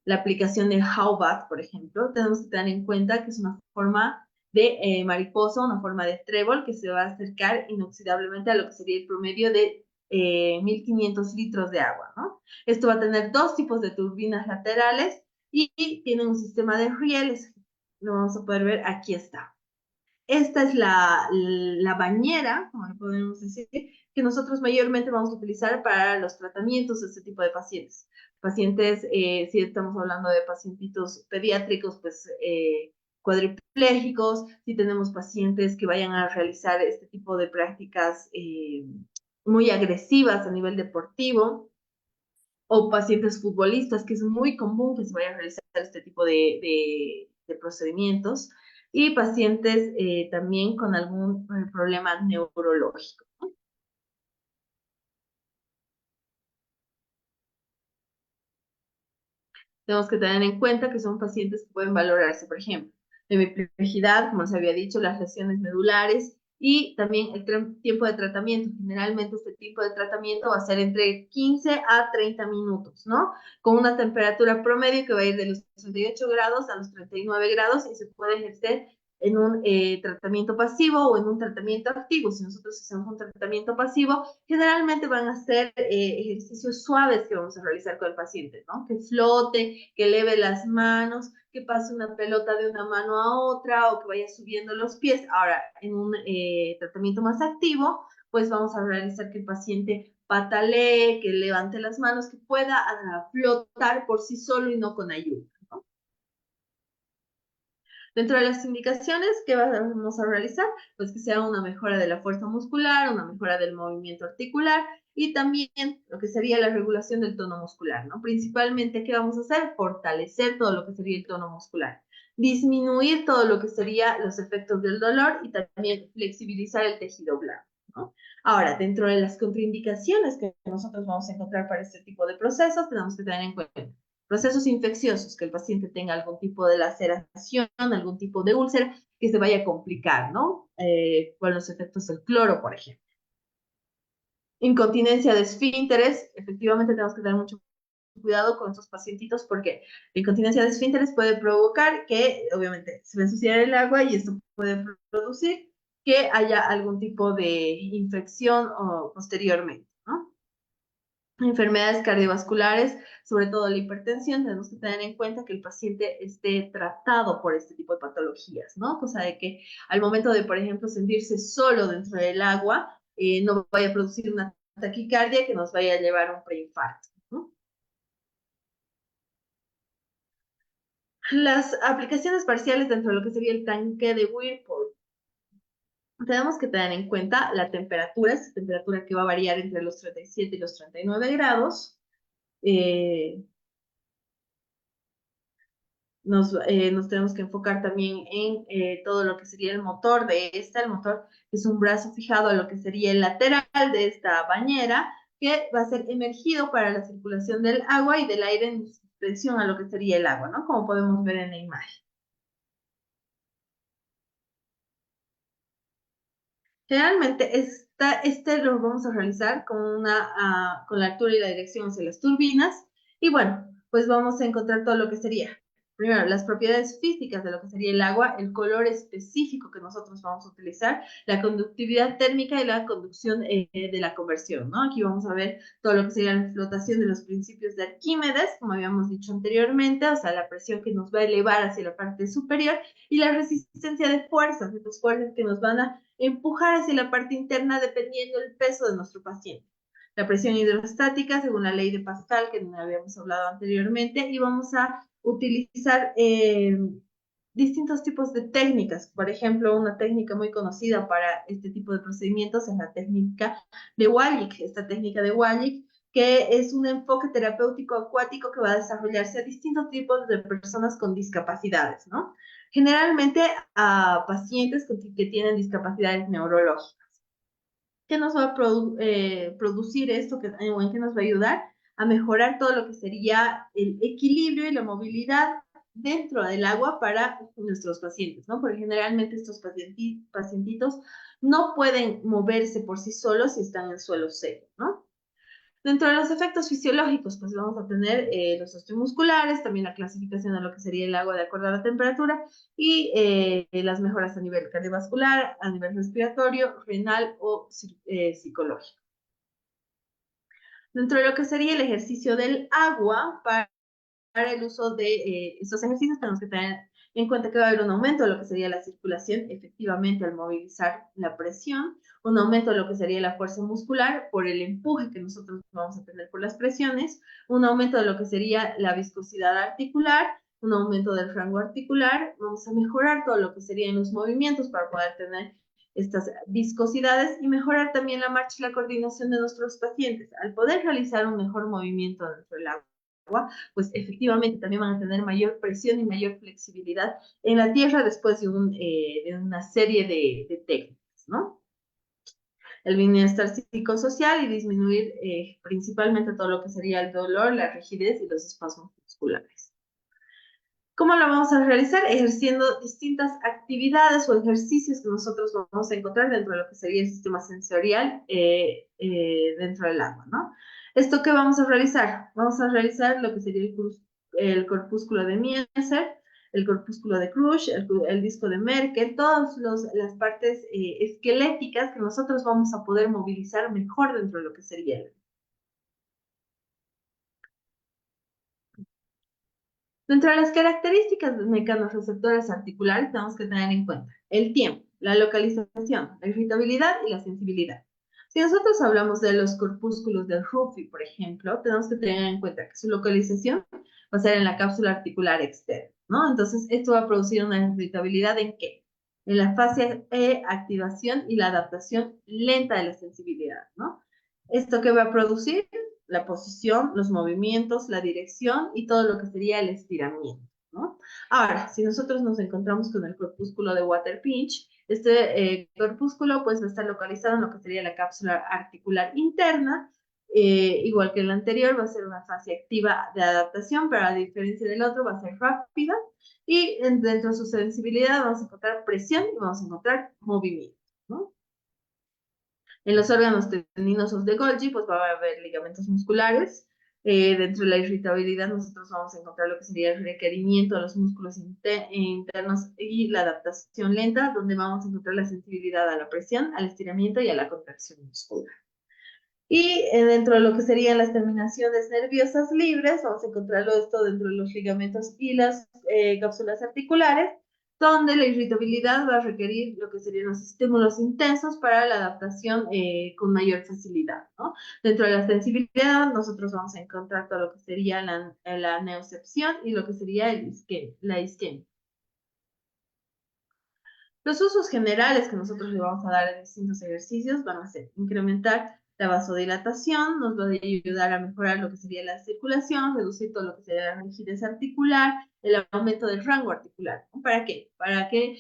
la aplicación de Howbat, por ejemplo, tenemos que tener en cuenta que es una forma de mariposa, una forma de trébol que se va a acercar inoxidablemente a lo que sería el promedio de 1500 litros de agua, ¿no? Esto va a tener dos tipos de turbinas laterales y tiene un sistema de rieles. Lo vamos a poder ver, aquí está. Esta es la bañera, como le podemos decir, que nosotros mayormente vamos a utilizar para los tratamientos de este tipo de pacientes. Pacientes, si estamos hablando de pacientitos pediátricos, pues cuadriplégicos, si tenemos pacientes que vayan a realizar este tipo de prácticas muy agresivas a nivel deportivo, o pacientes futbolistas, que es muy común que se vaya a realizar este tipo de procedimientos, y pacientes también con algún problema neurológico. Tenemos que tener en cuenta que son pacientes que pueden valorarse, por ejemplo, hemiplegia, como les había dicho, las lesiones medulares y también el tiempo de tratamiento. Generalmente este tipo de tratamiento va a ser entre 15 a 30 minutos, ¿no? Con una temperatura promedio que va a ir de los 38 grados a los 39 grados y se puede ejercer en un tratamiento pasivo o en un tratamiento activo. Si nosotros hacemos un tratamiento pasivo, generalmente van a ser ejercicios suaves que vamos a realizar con el paciente, ¿no? Que flote, que eleve las manos, que pase una pelota de una mano a otra o que vaya subiendo los pies. Ahora, en un tratamiento más activo, pues vamos a realizar que el paciente patalee, que levante las manos, que pueda flotar por sí solo y no con ayuda, ¿no? Dentro de las indicaciones que vamos a realizar, pues que sea una mejora de la fuerza muscular, una mejora del movimiento articular y también lo que sería la regulación del tono muscular, ¿no? Principalmente, ¿qué vamos a hacer? Fortalecer todo lo que sería el tono muscular, disminuir todo lo que sería los efectos del dolor y también flexibilizar el tejido blando, ¿no? Ahora, dentro de las contraindicaciones que nosotros vamos a encontrar para este tipo de procesos, tenemos que tener en cuenta procesos infecciosos, que el paciente tenga algún tipo de laceración, algún tipo de úlcera, que se vaya a complicar, ¿no? Con los efectos del cloro, por ejemplo. Incontinencia de esfínteres, efectivamente tenemos que tener mucho cuidado con estos pacientitos porque la incontinencia de esfínteres puede provocar que, obviamente, se va a ensuciar el agua y esto puede producir que haya algún tipo de infección o posteriormente, ¿no? Enfermedades cardiovasculares, sobre todo la hipertensión, tenemos que tener en cuenta que el paciente esté tratado por este tipo de patologías, ¿no? Cosa de que al momento de, por ejemplo, sentirse solo dentro del agua, no vaya a producir una taquicardia que nos vaya a llevar a un preinfarto, ¿no? Las aplicaciones parciales dentro de lo que sería el tanque de Whirlpool. Tenemos que tener en cuenta la temperatura, esta temperatura que va a variar entre los 37 y los 39 grados. Nos tenemos que enfocar también en todo lo que sería el motor de esta. El motor es un brazo fijado a lo que sería el lateral de esta bañera, que va a ser emergido para la circulación del agua y del aire en suspensión a lo que sería el agua, ¿no? Como podemos ver en la imagen. Generalmente este lo vamos a realizar con la altura y la dirección hacia las turbinas. Y bueno, pues vamos a encontrar todo lo que sería, primero, las propiedades físicas de lo que sería el agua, el color específico que nosotros vamos a utilizar, la conductividad térmica y la conducción de la conversión, ¿no? Aquí vamos a ver todo lo que sería la flotación de los principios de Arquímedes, como habíamos dicho anteriormente, o sea, la presión que nos va a elevar hacia la parte superior y la resistencia de fuerzas, de las fuerzas que nos van a empujar hacia la parte interna dependiendo del peso de nuestro paciente. La presión hidrostática, según la ley de Pascal, que habíamos hablado anteriormente, y vamos a utilizar distintos tipos de técnicas. Por ejemplo, una técnica muy conocida para este tipo de procedimientos es la técnica de Wallich. Esta técnica de Wallich, que es un enfoque terapéutico acuático que va a desarrollarse a distintos tipos de personas con discapacidades, ¿no? Generalmente a pacientes que tienen discapacidades neurológicas. ¿Qué nos va a producir esto? ¿En qué nos va a ayudar? A mejorar todo lo que sería el equilibrio y la movilidad dentro del agua para nuestros pacientes, ¿no? Porque generalmente estos pacientitos no pueden moverse por sí solos si están en suelo seco, ¿no? Dentro de los efectos fisiológicos, pues vamos a tener los osteomusculares, también la clasificación de lo que sería el agua de acuerdo a la temperatura y las mejoras a nivel cardiovascular, a nivel respiratorio, renal o psicológico. Dentro de lo que sería el ejercicio del agua, para el uso de estos ejercicios tenemos que tener en cuenta que va a haber un aumento de lo que sería la circulación, efectivamente al movilizar la presión, un aumento de lo que sería la fuerza muscular por el empuje que nosotros vamos a tener por las presiones, un aumento de lo que sería la viscosidad articular, un aumento del rango articular, vamos a mejorar todo lo que serían los movimientos para poder tener estas viscosidades y mejorar también la marcha y la coordinación de nuestros pacientes. Al poder realizar un mejor movimiento dentro del agua, pues efectivamente también van a tener mayor presión y mayor flexibilidad en la tierra después de una serie de técnicas, ¿no? El bienestar psicosocial y disminuir principalmente todo lo que sería el dolor, la rigidez y los espasmos musculares. ¿Cómo lo vamos a realizar? Ejerciendo distintas actividades o ejercicios que nosotros vamos a encontrar dentro de lo que sería el sistema sensorial dentro del agua, ¿no? ¿Esto qué vamos a realizar? Vamos a realizar lo que sería el corpúsculo de Mieser, el corpúsculo de Krush, el disco de Merkel, todas las partes esqueléticas que nosotros vamos a poder movilizar mejor dentro de lo que sería el. Dentro de las características mecanorreceptoras articulares tenemos que tener en cuenta el tiempo, la localización, la irritabilidad y la sensibilidad. Si nosotros hablamos de los corpúsculos del Ruffy, por ejemplo, tenemos que tener en cuenta que su localización va a ser en la cápsula articular externa, ¿no? Entonces, esto va a producir una irritabilidad ¿en qué? En la fase E, activación y la adaptación lenta de la sensibilidad, ¿no? ¿Esto qué va a producir? La posición, los movimientos, la dirección y todo lo que sería el estiramiento, ¿no? Ahora, si nosotros nos encontramos con el corpúsculo de Water Pinch, este corpúsculo pues va a estar localizado en lo que sería la cápsula articular interna, igual que el anterior, va a ser una fase activa de adaptación, pero a diferencia del otro va a ser rápida, y dentro de su sensibilidad vamos a encontrar presión y vamos a encontrar movimiento, ¿no? En los órganos tendinosos de Golgi, pues va a haber ligamentos musculares. Dentro de la irritabilidad, nosotros vamos a encontrar lo que sería el requerimiento de los músculos internos y la adaptación lenta, donde vamos a encontrar la sensibilidad a la presión, al estiramiento y a la contracción muscular. Y dentro de lo que serían las terminaciones nerviosas libres, vamos a encontrarlo esto dentro de los ligamentos y las cápsulas articulares, donde la irritabilidad va a requerir lo que serían los estímulos intensos para la adaptación con mayor facilidad, ¿no? Dentro de la sensibilidad, nosotros vamos a encontrar todo lo que sería la neocepción y lo que sería la isquemia. Los usos generales que nosotros le vamos a dar a distintos ejercicios van a ser incrementar la vasodilatación, nos va a ayudar a mejorar lo que sería la circulación, reducir todo lo que sería la rigidez articular, el aumento del rango articular. ¿Para qué? Para que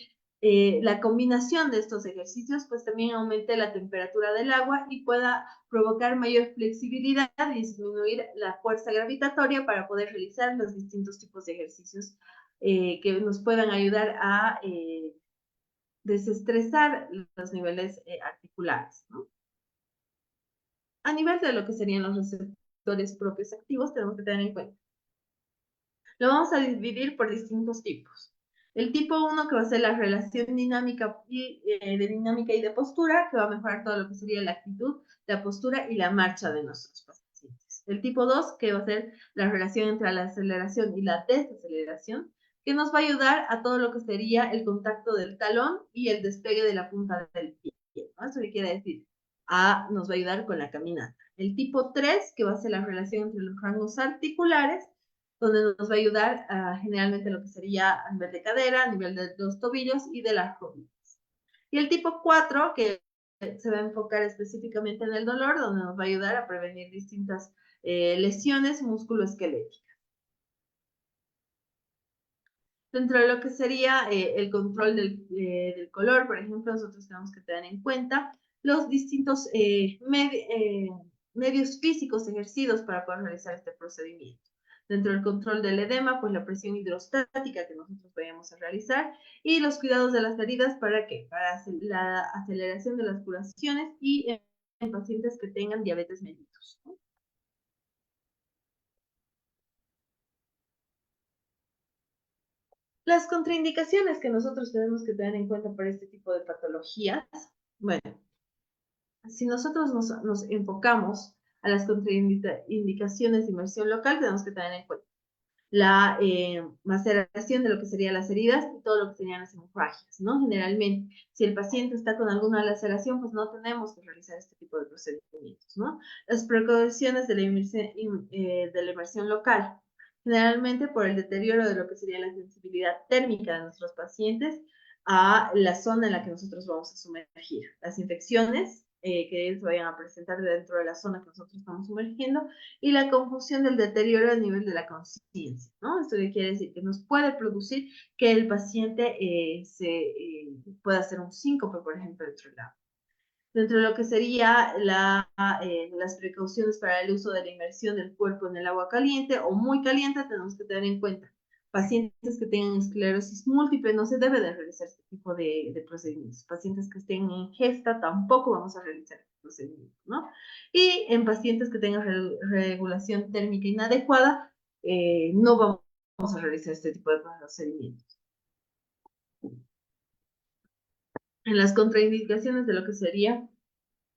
la combinación de estos ejercicios pues también aumente la temperatura del agua y pueda provocar mayor flexibilidad y disminuir la fuerza gravitatoria para poder realizar los distintos tipos de ejercicios que nos puedan ayudar a desestresar los niveles articulares, ¿no? A nivel de lo que serían los receptores propios activos, tenemos que tener en cuenta. Lo vamos a dividir por distintos tipos. El tipo 1, que va a ser la relación dinámica de dinámica y de postura, que va a mejorar todo lo que sería la actitud, la postura y la marcha de nuestros pacientes. El tipo 2, que va a ser la relación entre la aceleración y la desaceleración, que nos va a ayudar a todo lo que sería el contacto del talón y el despegue de la punta del pie, ¿no? ¿Eso qué quiere decir? Nos va a ayudar con la caminata. El tipo 3, que va a ser la relación entre los rangos articulares, donde nos va a ayudar generalmente lo que sería a nivel de cadera, a nivel de los tobillos y de las rodillas. Y el tipo 4, que se va a enfocar específicamente en el dolor, donde nos va a ayudar a prevenir distintas lesiones musculoesqueléticas. Dentro de lo que sería el control del color, por ejemplo, nosotros tenemos que tener en cuenta los distintos medios físicos ejercidos para poder realizar este procedimiento. Dentro del control del edema, pues la presión hidrostática que nosotros vayamos a realizar y los cuidados de las heridas, ¿para qué? Para la aceleración de las curaciones y en pacientes que tengan diabetes mellitus, ¿no? Las contraindicaciones que nosotros tenemos que tener en cuenta para este tipo de patologías, bueno, si nosotros nos enfocamos a las contraindicaciones de inmersión local, tenemos que tener en cuenta la maceración de lo que serían las heridas y todo lo que serían las hemorragias, ¿no? Generalmente, si el paciente está con alguna laceración, pues no tenemos que realizar este tipo de procedimientos, ¿no? Las precauciones de la inmersión local, generalmente por el deterioro de lo que sería la sensibilidad térmica de nuestros pacientes a la zona en la que nosotros vamos a sumergir. Las infecciones que ellos vayan a presentar dentro de la zona que nosotros estamos sumergiendo y la confusión del deterioro a nivel de la conciencia, ¿no? Esto quiere decir que nos puede producir que el paciente pueda hacer un síncope, por ejemplo, dentro de lo que sería las precauciones para el uso de la inmersión del cuerpo en el agua caliente o muy caliente, tenemos que tener en cuenta pacientes que tengan esclerosis múltiple, no se debe de realizar este tipo de procedimientos. Pacientes que estén en gesta, tampoco vamos a realizar este procedimiento, ¿no? Y en pacientes que tengan regulación térmica inadecuada, no vamos a realizar este tipo de procedimientos. En las contraindicaciones de lo que sería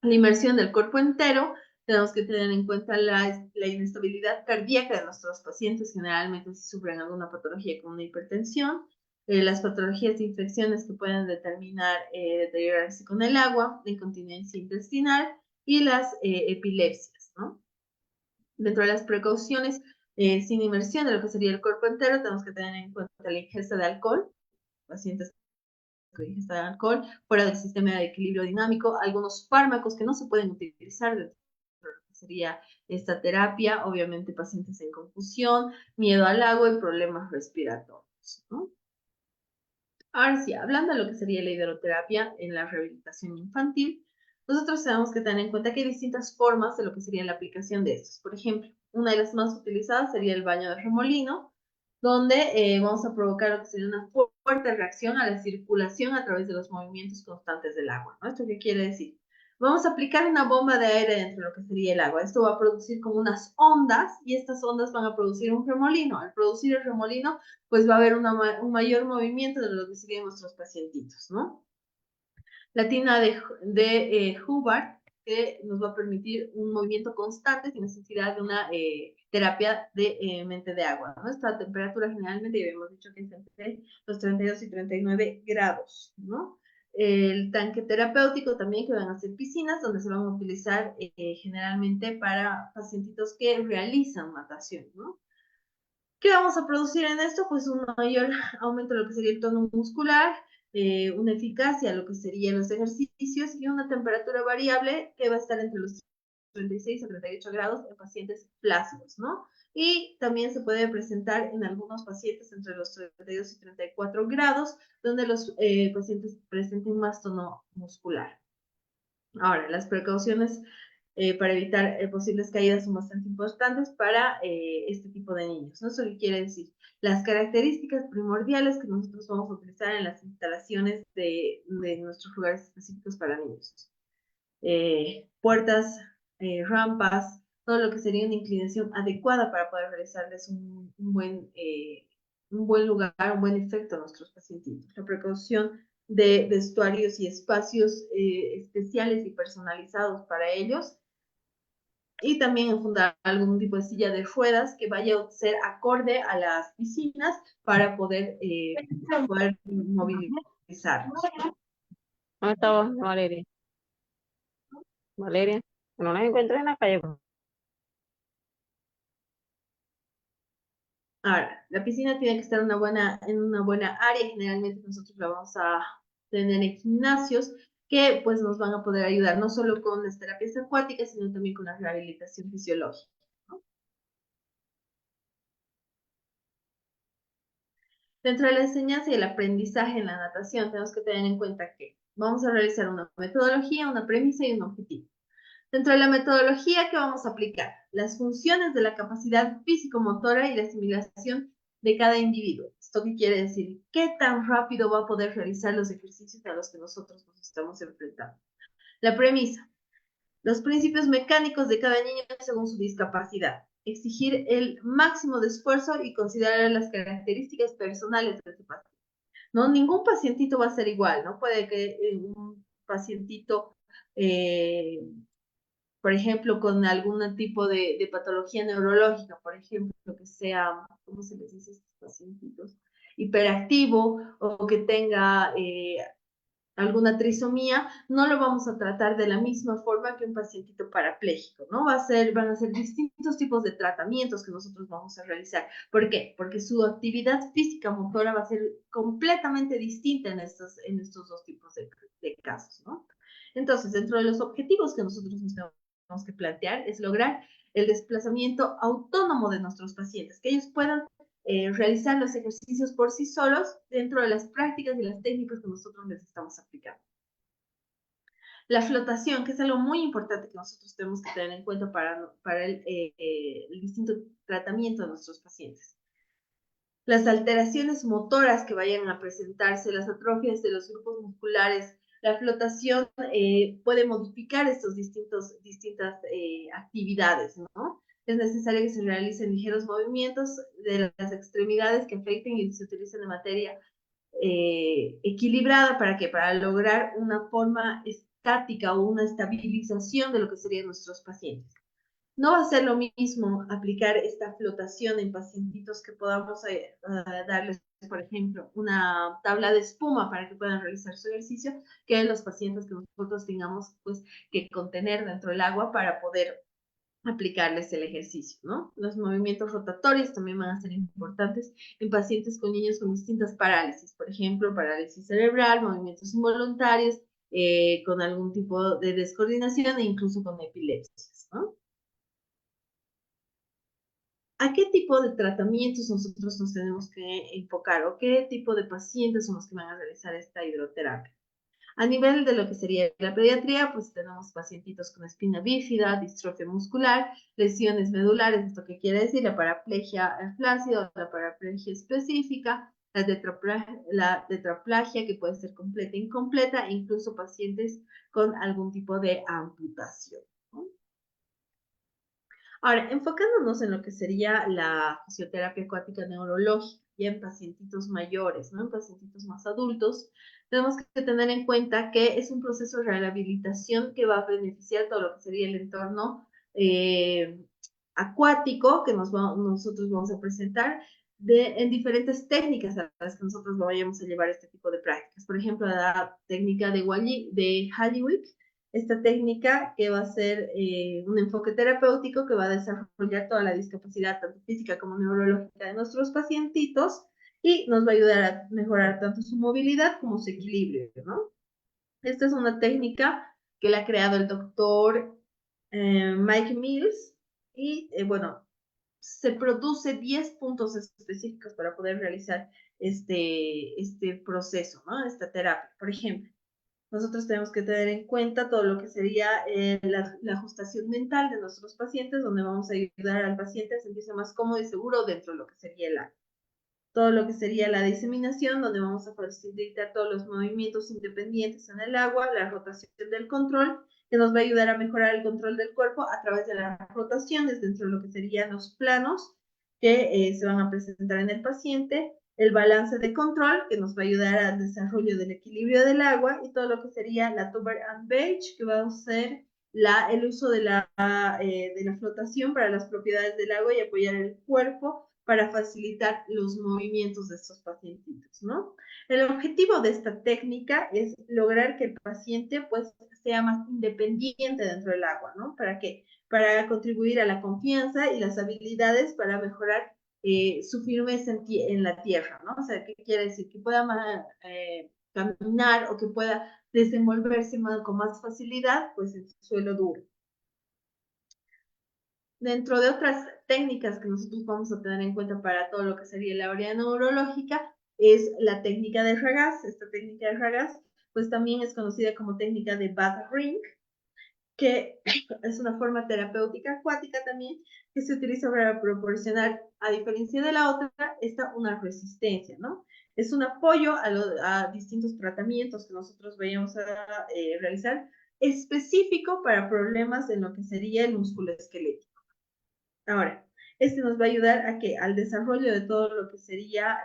la inmersión del cuerpo entero, tenemos que tener en cuenta la inestabilidad cardíaca de nuestros pacientes, generalmente si sufren alguna patología como una hipertensión, las patologías de infecciones que pueden determinarse con el agua, la incontinencia intestinal y las epilepsias, ¿no? Dentro de las precauciones, sin inmersión de lo que sería el cuerpo entero, tenemos que tener en cuenta la ingesta de alcohol, pacientes con ingesta de alcohol, fuera del sistema de equilibrio dinámico, algunos fármacos que no se pueden utilizar dentro de lo que sería esta terapia, obviamente pacientes en confusión, miedo al agua y problemas respiratorios, ¿no? Ahora sí, hablando de lo que sería la hidroterapia en la rehabilitación infantil, nosotros tenemos que tener en cuenta que hay distintas formas de lo que sería la aplicación de estos. Por ejemplo, una de las más utilizadas sería el baño de remolino, donde vamos a provocar lo que sería una fuerte reacción a la circulación a través de los movimientos constantes del agua, ¿no? ¿Esto qué quiere decir? Vamos a aplicar una bomba de aire dentro de lo que sería el agua. Esto va a producir como unas ondas y estas ondas van a producir un remolino. Al producir el remolino, pues va a haber un mayor movimiento de lo que serían nuestros pacientitos, ¿no? La tina de Hubbard, que nos va a permitir un movimiento constante sin necesidad de una terapia de mente de agua, ¿no? Esta temperatura generalmente, ya habíamos dicho que es entre los 32 y 39 grados, ¿no? El tanque terapéutico también, que van a ser piscinas, donde se van a utilizar generalmente para pacientitos que realizan natación, ¿no? ¿Qué vamos a producir en esto? Pues un mayor aumento de lo que sería el tono muscular, una eficacia, lo que serían los ejercicios y una temperatura variable que va a estar entre los 36 a 38 grados en pacientes flácidos, ¿no? Y también se puede presentar en algunos pacientes entre los 32 y 34 grados, donde los pacientes presenten más tono muscular. Ahora, las precauciones para evitar posibles caídas son bastante importantes para este tipo de niños, ¿no? Eso quiere decir las características primordiales que nosotros vamos a utilizar en las instalaciones de nuestros lugares específicos para niños. Puertas, rampas, todo lo que sería una inclinación adecuada para poder realizarles un buen lugar, un buen efecto a nuestros pacientes. La precaución de vestuarios y espacios especiales y personalizados para ellos. Y también enfundar algún tipo de silla de ruedas que vaya a ser acorde a las piscinas para poder movilizarlos. ¿Dónde estaba Valeria? Valeria, no la encuentro en la calle. Ahora, la piscina tiene que estar en una buena área. Generalmente nosotros la vamos a tener en gimnasios que pues nos van a poder ayudar no solo con las terapias acuáticas, sino también con la rehabilitación fisiológica, ¿no? Dentro de la enseñanza y el aprendizaje en la natación, tenemos que tener en cuenta que vamos a realizar una metodología, una premisa y un objetivo. Dentro de la metodología, ¿qué vamos a aplicar? Las funciones de la capacidad físico-motora y la asimilación de cada individuo. ¿Esto qué quiere decir? ¿Qué tan rápido va a poder realizar los ejercicios a los que nosotros nos estamos enfrentando? La premisa. Los principios mecánicos de cada niño según su discapacidad. Exigir el máximo de esfuerzo y considerar las características personales de su paciente. ¿No? Ningún pacientito va a ser igual, ¿no? Puede que un pacientito por ejemplo, con algún tipo de patología neurológica, por ejemplo, que sea, ¿cómo se les dice a estos pacientitos? Hiperactivo o que tenga alguna trisomía, no lo vamos a tratar de la misma forma que un pacientito parapléjico, ¿no? Van a ser distintos tipos de tratamientos que nosotros vamos a realizar. ¿Por qué? Porque su actividad física motora va a ser completamente distinta en estos dos tipos de casos, ¿no? Entonces, dentro de los objetivos que nosotros nos tenemos que plantear es lograr el desplazamiento autónomo de nuestros pacientes, que ellos puedan realizar los ejercicios por sí solos dentro de las prácticas y las técnicas que nosotros les estamos aplicando. La flotación, que es algo muy importante que nosotros tenemos que tener en cuenta para el distinto tratamiento de nuestros pacientes. Las alteraciones motoras que vayan a presentarse, las atrofias de los grupos musculares, la flotación puede modificar estas distintas actividades, ¿no? Es necesario que se realicen ligeros movimientos de las extremidades que afecten y se utilicen de materia equilibrada. ¿Para qué? Para lograr una forma estática o una estabilización de lo que serían nuestros pacientes. No va a ser lo mismo aplicar esta flotación en pacientitos que podamos darles por ejemplo, una tabla de espuma para que puedan realizar su ejercicio, que los pacientes que nosotros tengamos pues que contener dentro del agua para poder aplicarles el ejercicio, ¿no? Los movimientos rotatorios también van a ser importantes en pacientes con niños con distintas parálisis, por ejemplo, parálisis cerebral, movimientos involuntarios, con algún tipo de descoordinación e incluso con epilepsias, ¿no? ¿A qué tipo de tratamientos nosotros nos tenemos que enfocar o qué tipo de pacientes son los que van a realizar esta hidroterapia? A nivel de lo que sería la pediatría, pues tenemos pacientitos con espina bífida, distrofia muscular, lesiones medulares, esto que quiere decir la paraplegia flácida o la paraplegia específica, la tetraplagia que puede ser completa e incompleta, e incluso pacientes con algún tipo de amputación, ¿no? Ahora, enfocándonos en lo que sería la fisioterapia acuática neurológica, ya en pacientitos mayores, ¿no? En pacientitos más adultos, tenemos que tener en cuenta que es un proceso de rehabilitación que va a beneficiar todo lo que sería el entorno acuático que nosotros vamos a presentar en diferentes técnicas a las que nosotros vayamos a llevar este tipo de prácticas. Por ejemplo, la técnica de Halliwick, esta técnica que va a ser un enfoque terapéutico que va a desarrollar toda la discapacidad, tanto física como neurológica de nuestros pacientitos y nos va a ayudar a mejorar tanto su movilidad como su equilibrio, ¿no? Esta es una técnica que la ha creado el doctor Mike Mills y, bueno, se produce 10 puntos específicos para poder realizar este proceso, ¿no? Esta terapia. Por ejemplo, nosotros tenemos que tener en cuenta todo lo que sería la ajustación mental de nuestros pacientes, donde vamos a ayudar al paciente a sentirse más cómodo y seguro dentro de lo que sería el acto. Todo lo que sería la diseminación, donde vamos a facilitar todos los movimientos independientes en el agua, la rotación del control, que nos va a ayudar a mejorar el control del cuerpo a través de las rotaciones dentro de lo que serían los planos que se van a presentar en el paciente, el balance de control, que nos va a ayudar al desarrollo del equilibrio del agua, y todo lo que sería la Tuber and Beige, que va a ser el uso de la flotación para las propiedades del agua y apoyar el cuerpo para facilitar los movimientos de estos pacientitos, ¿no? El objetivo de esta técnica es lograr que el paciente pues sea más independiente dentro del agua, ¿no? ¿Para qué? Para contribuir a la confianza y las habilidades para mejorar su firmeza en la tierra, ¿no? O sea, ¿qué quiere decir? Que pueda caminar o que pueda desenvolverse con más facilidad, pues en suelo duro. Dentro de otras técnicas que nosotros vamos a tener en cuenta para todo lo que sería la área neurológica es la técnica de Ragaz. Esta técnica de Ragaz pues también es conocida como técnica de Bad Ring, que es una forma terapéutica acuática también que se utiliza para proporcionar, a diferencia de la otra, una resistencia, ¿no? Es un apoyo a distintos tratamientos que nosotros vayamos a realizar específico para problemas en lo que sería el músculo esquelético. Ahora, este nos va a ayudar a que al desarrollo de todo lo que sería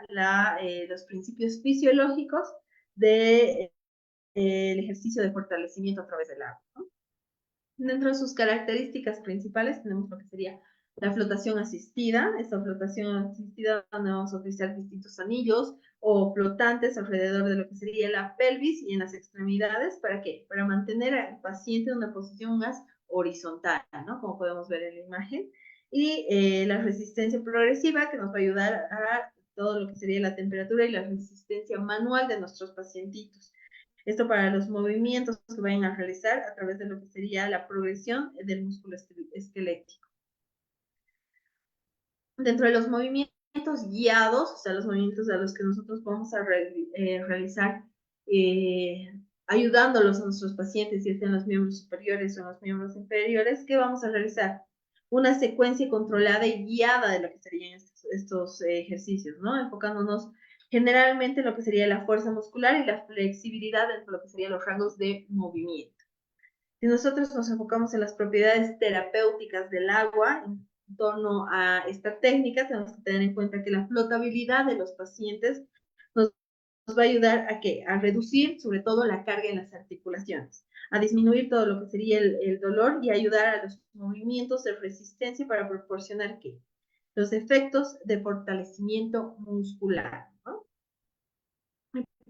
los principios fisiológicos del ejercicio de fortalecimiento a través del agua, ¿no? Dentro de sus características principales tenemos lo que sería la flotación asistida. Esta flotación asistida donde vamos a utilizar distintos anillos o flotantes alrededor de lo que sería la pelvis y en las extremidades. ¿Para qué? Para mantener al paciente en una posición más horizontal, ¿no? Como podemos ver en la imagen. Y la resistencia progresiva que nos va a ayudar a todo lo que sería la temperatura y la resistencia manual de nuestros pacientitos. Esto para los movimientos que vayan a realizar a través de lo que sería la progresión del músculo esquelético. Dentro de los movimientos guiados, o sea, los movimientos a los que nosotros vamos a realizar ayudándolos a nuestros pacientes, ya sean los miembros superiores o los miembros inferiores, ¿qué vamos a realizar? Una secuencia controlada y guiada de lo que serían estos ejercicios, ¿no? Enfocándonos generalmente en lo que sería la fuerza muscular y la flexibilidad dentro de lo que serían los rangos de movimiento. Si nosotros nos enfocamos en las propiedades terapéuticas del agua, en torno a esta técnica, tenemos que tener en cuenta que la flotabilidad de los pacientes nos va a ayudar a reducir sobre todo la carga en las articulaciones, a disminuir todo lo que sería el dolor y ayudar a los movimientos de resistencia para proporcionar los efectos de fortalecimiento muscular, ¿no?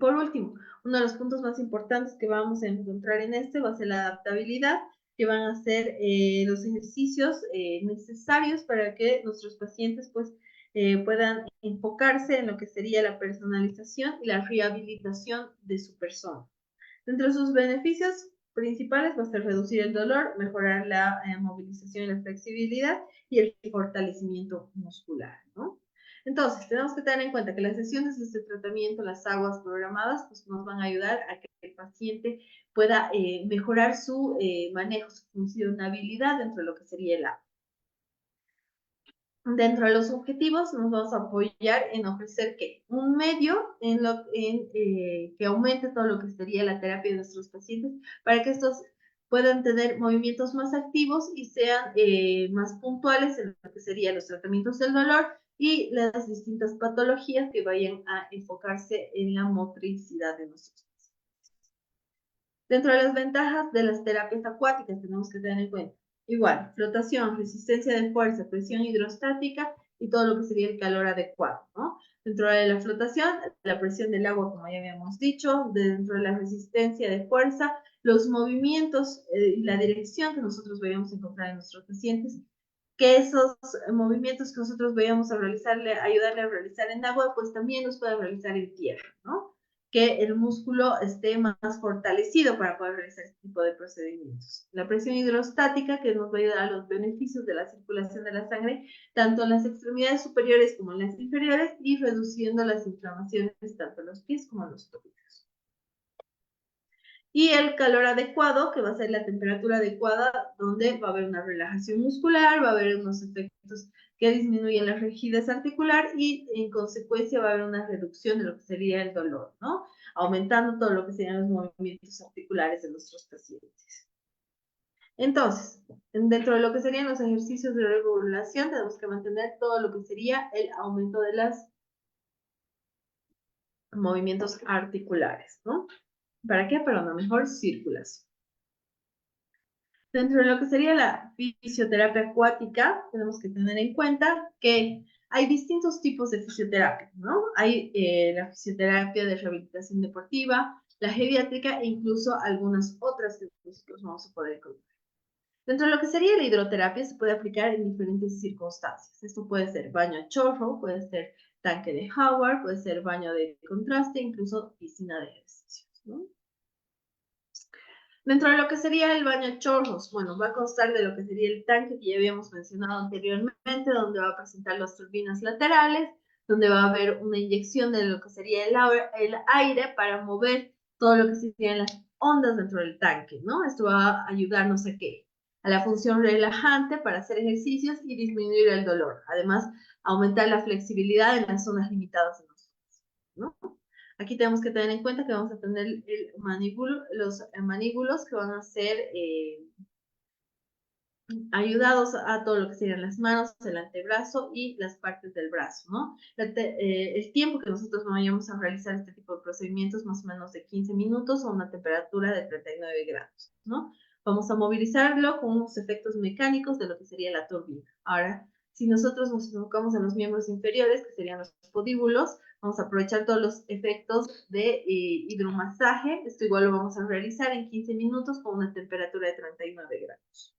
Por último, uno de los puntos más importantes que vamos a encontrar en este va a ser la adaptabilidad, que van a ser los ejercicios necesarios para que nuestros pacientes pues puedan enfocarse en lo que sería la personalización y la rehabilitación de su persona. Dentro de sus beneficios principales va a ser reducir el dolor, mejorar la movilización y la flexibilidad y el fortalecimiento muscular, ¿no? Entonces, tenemos que tener en cuenta que las sesiones de este tratamiento, las aguas programadas, pues nos van a ayudar a que el paciente pueda mejorar su manejo, su funcionabilidad dentro de lo que sería el agua. Dentro de los objetivos nos vamos a apoyar en ofrecer ¿qué? Un medio que aumente todo lo que sería la terapia de nuestros pacientes para que estos puedan tener movimientos más activos y sean más puntuales en lo que serían los tratamientos del dolor y las distintas patologías que vayan a enfocarse en la motricidad de nuestros pacientes. Dentro de las ventajas de las terapias acuáticas tenemos que tener en cuenta igual, flotación, resistencia de fuerza, presión hidrostática y todo lo que sería el calor adecuado, ¿no? Dentro de la flotación, la presión del agua, como ya habíamos dicho, dentro de la resistencia de fuerza, los movimientos y la dirección que nosotros vayamos a encontrar en nuestros pacientes, que esos movimientos que nosotros vayamos a realizarle, ayudarle a realizar en agua, pues también los puede realizar en tierra, ¿no? Que el músculo esté más fortalecido para poder realizar este tipo de procedimientos. La presión hidrostática, que nos va a ayudar a los beneficios de la circulación de la sangre, tanto en las extremidades superiores como en las inferiores, y reduciendo las inflamaciones tanto en los pies como en los tobillos. Y el calor adecuado, que va a ser la temperatura adecuada, donde va a haber una relajación muscular, va a haber unos efectos que disminuyen la rigidez articular y en consecuencia va a haber una reducción de lo que sería el dolor, ¿no? Aumentando todo lo que serían los movimientos articulares de nuestros pacientes. Entonces, dentro de lo que serían los ejercicios de regulación, tenemos que mantener todo lo que sería el aumento de los movimientos articulares, ¿no? ¿Para qué? Para una mejor circulación. Dentro de lo que sería la fisioterapia acuática, tenemos que tener en cuenta que hay distintos tipos de fisioterapia, ¿no? Hay la fisioterapia de rehabilitación deportiva, la geriátrica e incluso algunas otras que nosotros vamos a poder encontrar. Dentro de lo que sería la hidroterapia se puede aplicar en diferentes circunstancias. Esto puede ser baño a chorro, puede ser tanque de Howard, puede ser baño de contraste, incluso piscina de ejercicios, ¿no? Dentro de lo que sería el baño a chorros, bueno, va a constar de lo que sería el tanque que ya habíamos mencionado anteriormente, donde va a presentar las turbinas laterales, donde va a haber una inyección de lo que sería el aire para mover todo lo que serían las ondas dentro del tanque, ¿no? Esto va a ayudarnos a qué? A la función relajante para hacer ejercicios y disminuir el dolor. Además, aumentar la flexibilidad en las zonas limitadas de los huesos, ¿no? Aquí tenemos que tener en cuenta que vamos a tener los manípulos que van a ser ayudados a todo lo que serían las manos, el antebrazo y las partes del brazo, ¿no? El tiempo que nosotros vayamos a realizar este tipo de procedimientos, más o menos de 15 minutos a una temperatura de 39 grados, ¿no? Vamos a movilizarlo con unos efectos mecánicos de lo que sería la turbina. Ahora, si nosotros nos enfocamos en los miembros inferiores, que serían los podíbulos, vamos a aprovechar todos los efectos de hidromasaje. Esto igual lo vamos a realizar en 15 minutos con una temperatura de 39 grados.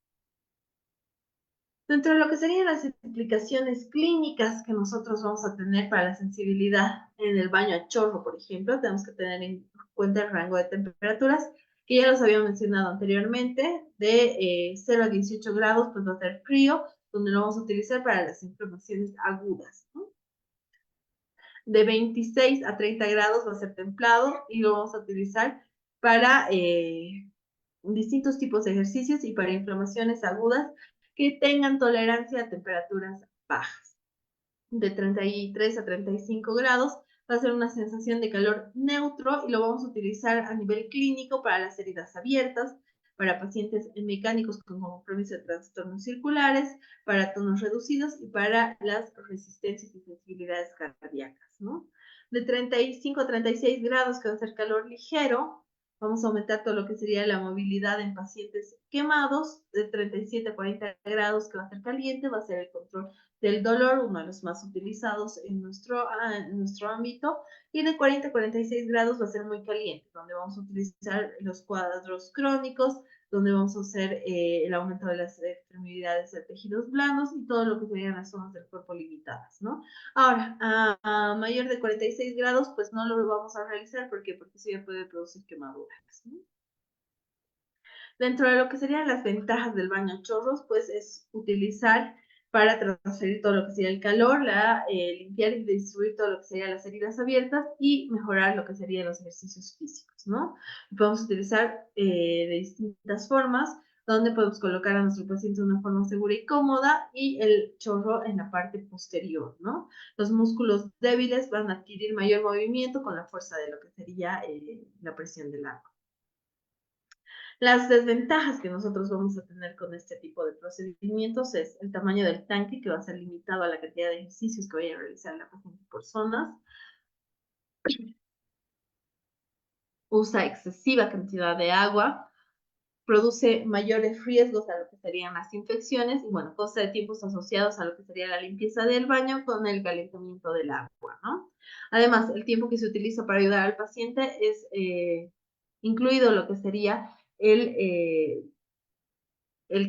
Dentro de lo que serían las implicaciones clínicas que nosotros vamos a tener para la sensibilidad en el baño a chorro, por ejemplo, tenemos que tener en cuenta el rango de temperaturas, que ya los había mencionado anteriormente, de 0 a 18 grados, pues va a ser frío, donde lo vamos a utilizar para las inflamaciones agudas, ¿no? De 26 a 30 grados va a ser templado y lo vamos a utilizar para distintos tipos de ejercicios y para inflamaciones agudas que tengan tolerancia a temperaturas bajas. De 33 a 35 grados va a ser una sensación de calor neutro y lo vamos a utilizar a nivel clínico para las heridas abiertas, para pacientes mecánicos con compromiso de trastornos circulares, para tonos reducidos y para las resistencias y sensibilidades cardíacas, ¿no? De 35 a 36 grados, que va a ser calor ligero, vamos a aumentar todo lo que sería la movilidad en pacientes quemados. De 37 a 40 grados, que va a ser caliente, va a ser el control del dolor, uno de los más utilizados en nuestro ámbito, y de 40 a 46 grados va a ser muy caliente, donde vamos a utilizar los cuadros crónicos, donde vamos a hacer el aumento de las extremidades de tejidos blandos y todo lo que serían las zonas del cuerpo limitadas, ¿no? Ahora, a mayor de 46 grados, pues no lo vamos a realizar, ¿por qué? Porque eso ya puede producir quemaduras, ¿no? Dentro de lo que serían las ventajas del baño a chorros, pues es utilizar para transferir todo lo que sería el calor, limpiar y distribuir todo lo que serían las heridas abiertas y mejorar lo que serían los ejercicios físicos, ¿no? Podemos utilizar de distintas formas, donde podemos colocar a nuestro paciente de una forma segura y cómoda y el chorro en la parte posterior, ¿no? Los músculos débiles van a adquirir mayor movimiento con la fuerza de lo que sería la presión del agua. Las desventajas que nosotros vamos a tener con este tipo de procedimientos es el tamaño del tanque, que va a ser limitado a la cantidad de ejercicios que vaya a realizar la paciente por zonas. Usa excesiva cantidad de agua, produce mayores riesgos a lo que serían las infecciones y, bueno, consta de tiempos asociados a lo que sería la limpieza del baño con el calentamiento del agua, ¿no? Además, el tiempo que se utiliza para ayudar al paciente es incluido lo que sería el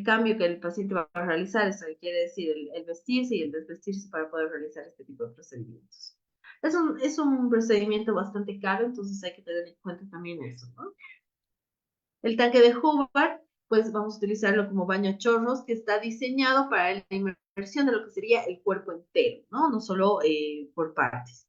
cambio que el paciente va a realizar, eso quiere decir el vestirse y el desvestirse para poder realizar este tipo de procedimientos. Es un procedimiento bastante caro, entonces hay que tener en cuenta también eso, ¿no? El tanque de Hubbard, pues vamos a utilizarlo como baño a chorros, que está diseñado para la inmersión de lo que sería el cuerpo entero, ¿no? No solo por partes.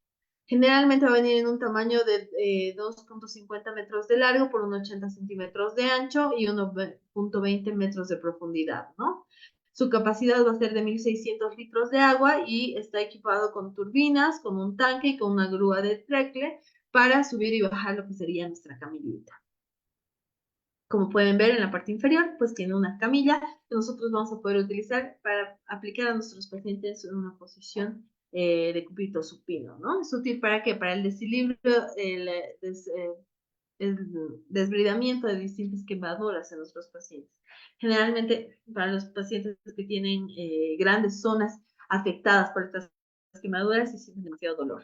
Generalmente va a venir en un tamaño de 2.50 metros de largo por unos 80 centímetros de ancho y 1.20 metros de profundidad, ¿no? Su capacidad va a ser de 1.600 litros de agua y está equipado con turbinas, con un tanque y con una grúa de trecle para subir y bajar lo que sería nuestra camillita. Como pueden ver en la parte inferior, pues tiene una camilla que nosotros vamos a poder utilizar para aplicar a nuestros pacientes en una posición de cúbito supino, ¿no? ¿Es útil para qué? Para el desequilibrio, el desbridamiento de distintas quemaduras en nuestros pacientes. Generalmente, para los pacientes que tienen grandes zonas afectadas por estas quemaduras, se sienten demasiado dolor.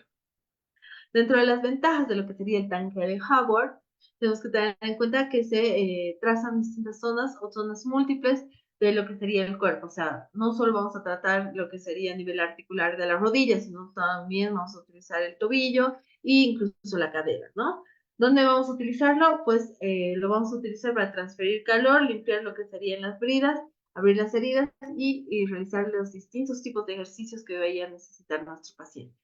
Dentro de las ventajas de lo que sería el tanque de Hubbard, tenemos que tener en cuenta que se trazan distintas zonas o zonas múltiples de lo que sería el cuerpo. O sea, no solo vamos a tratar lo que sería a nivel articular de la rodilla, sino también vamos a utilizar el tobillo e incluso la cadera, ¿no? ¿Dónde vamos a utilizarlo? Pues lo vamos a utilizar para transferir calor, limpiar lo que serían las bridas, abrir las heridas y realizar los distintos tipos de ejercicios que vaya a necesitar nuestro paciente.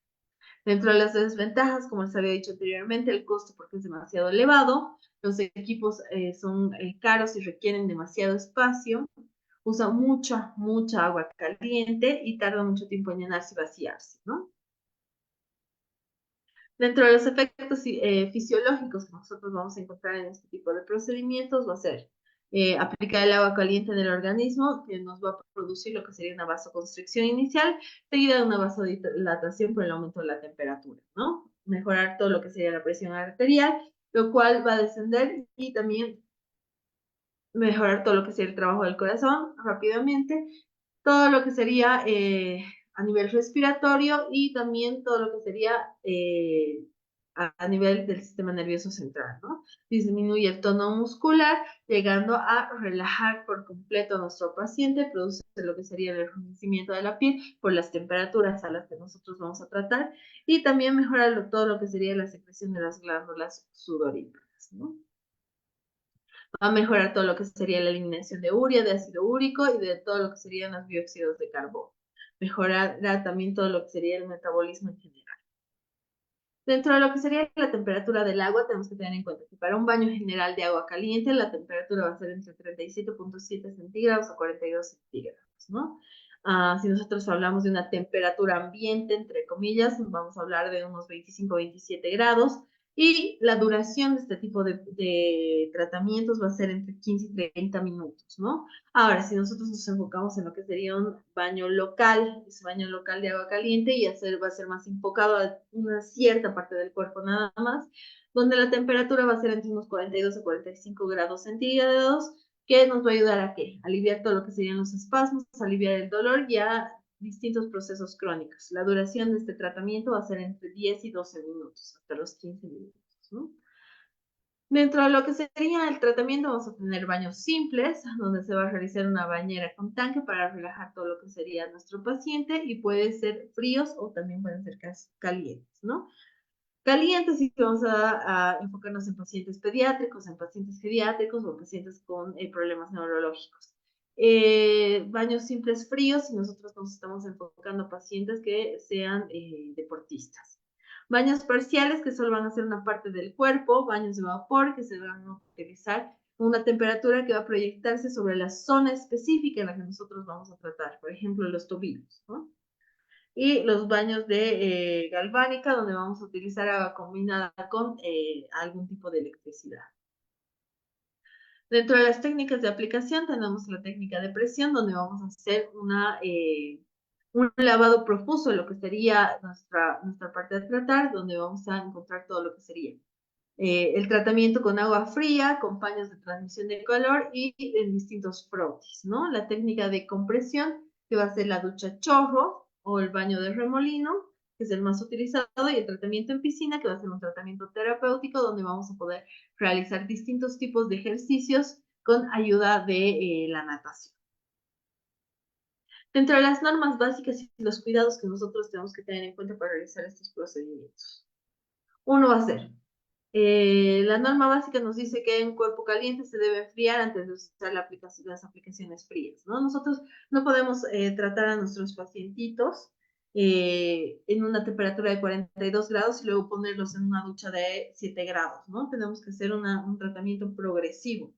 Dentro de las desventajas, como les había dicho anteriormente, el costo porque es demasiado elevado, los equipos son caros y requieren demasiado espacio, usa mucha agua caliente y tarda mucho tiempo en llenarse y vaciarse, ¿no? Dentro de los efectos fisiológicos que nosotros vamos a encontrar en este tipo de procedimientos va a ser aplicar el agua caliente en el organismo, que nos va a producir lo que sería una vasoconstricción inicial, seguida de una vasodilatación por el aumento de la temperatura, ¿no? Mejorar todo lo que sería la presión arterial, lo cual va a descender y también mejorar todo lo que sería el trabajo del corazón rápidamente, todo lo que sería a nivel respiratorio y también todo lo que sería a nivel del sistema nervioso central, ¿no? Disminuye el tono muscular, llegando a relajar por completo a nuestro paciente, produce lo que sería el enrojecimiento de la piel por las temperaturas a las que nosotros vamos a tratar y también mejora todo lo que sería la secreción de las glándulas sudoríparas, ¿no? Va a mejorar todo lo que sería la eliminación de urea, de ácido úrico y de todo lo que serían los dióxidos de carbono. Mejorará también todo lo que sería el metabolismo en general. Dentro de lo que sería la temperatura del agua, tenemos que tener en cuenta que para un baño general de agua caliente, la temperatura va a ser entre 37.7 centígrados a 42 centígrados, ¿no? Si nosotros hablamos de una temperatura ambiente, entre comillas, vamos a hablar de unos 25-27 grados, y la duración de este tipo de tratamientos va a ser entre 15 y 30 minutos, ¿no? Ahora, si nosotros nos enfocamos en lo que sería un baño local, ese baño local de agua caliente, y va a ser más enfocado a una cierta parte del cuerpo nada más, donde la temperatura va a ser entre unos 42 a 45 grados centígrados, que nos va a ayudar a ¿qué? Aliviar todo lo que serían los espasmos, aliviar el dolor y a distintos procesos crónicos. La duración de este tratamiento va a ser entre 10 y 12 minutos, hasta los 15 minutos, ¿no? Dentro de lo que sería el tratamiento vamos a tener baños simples, donde se va a realizar una bañera con tanque para relajar todo lo que sería nuestro paciente y puede ser fríos o también pueden ser calientes, ¿no? Calientes y vamos a enfocarnos en pacientes pediátricos, en pacientes geriátricos o pacientes con problemas neurológicos. Baños simples fríos y nosotros nos estamos enfocando a pacientes que sean deportistas. Baños parciales que solo van a ser una parte del cuerpo, baños de vapor que se van a utilizar con una temperatura que va a proyectarse sobre la zona específica en la que nosotros vamos a tratar, por ejemplo, los tobillos, ¿no? Y los baños de galvánica, donde vamos a utilizar agua combinada con algún tipo de electricidad. Dentro de las técnicas de aplicación tenemos la técnica de presión, donde vamos a hacer un lavado profuso de lo que sería nuestra parte de tratar, donde vamos a encontrar todo lo que sería el tratamiento con agua fría, con paños de transmisión de calor y en distintos frotis, ¿no? La técnica de compresión, que va a ser la ducha chorro o el baño de remolino, que es el más utilizado, y el tratamiento en piscina, que va a ser un tratamiento terapéutico donde vamos a poder realizar distintos tipos de ejercicios con ayuda de la natación. Dentro de las normas básicas y los cuidados que nosotros tenemos que tener en cuenta para realizar estos procedimientos. Uno va a ser la norma básica nos dice que en cuerpo caliente se debe enfriar antes de usar las aplicaciones frías, ¿no? Nosotros no podemos tratar a nuestros pacientitos en una temperatura de 42 grados y luego ponerlos en una ducha de 7 grados, ¿no? Tenemos que hacer un tratamiento progresivo.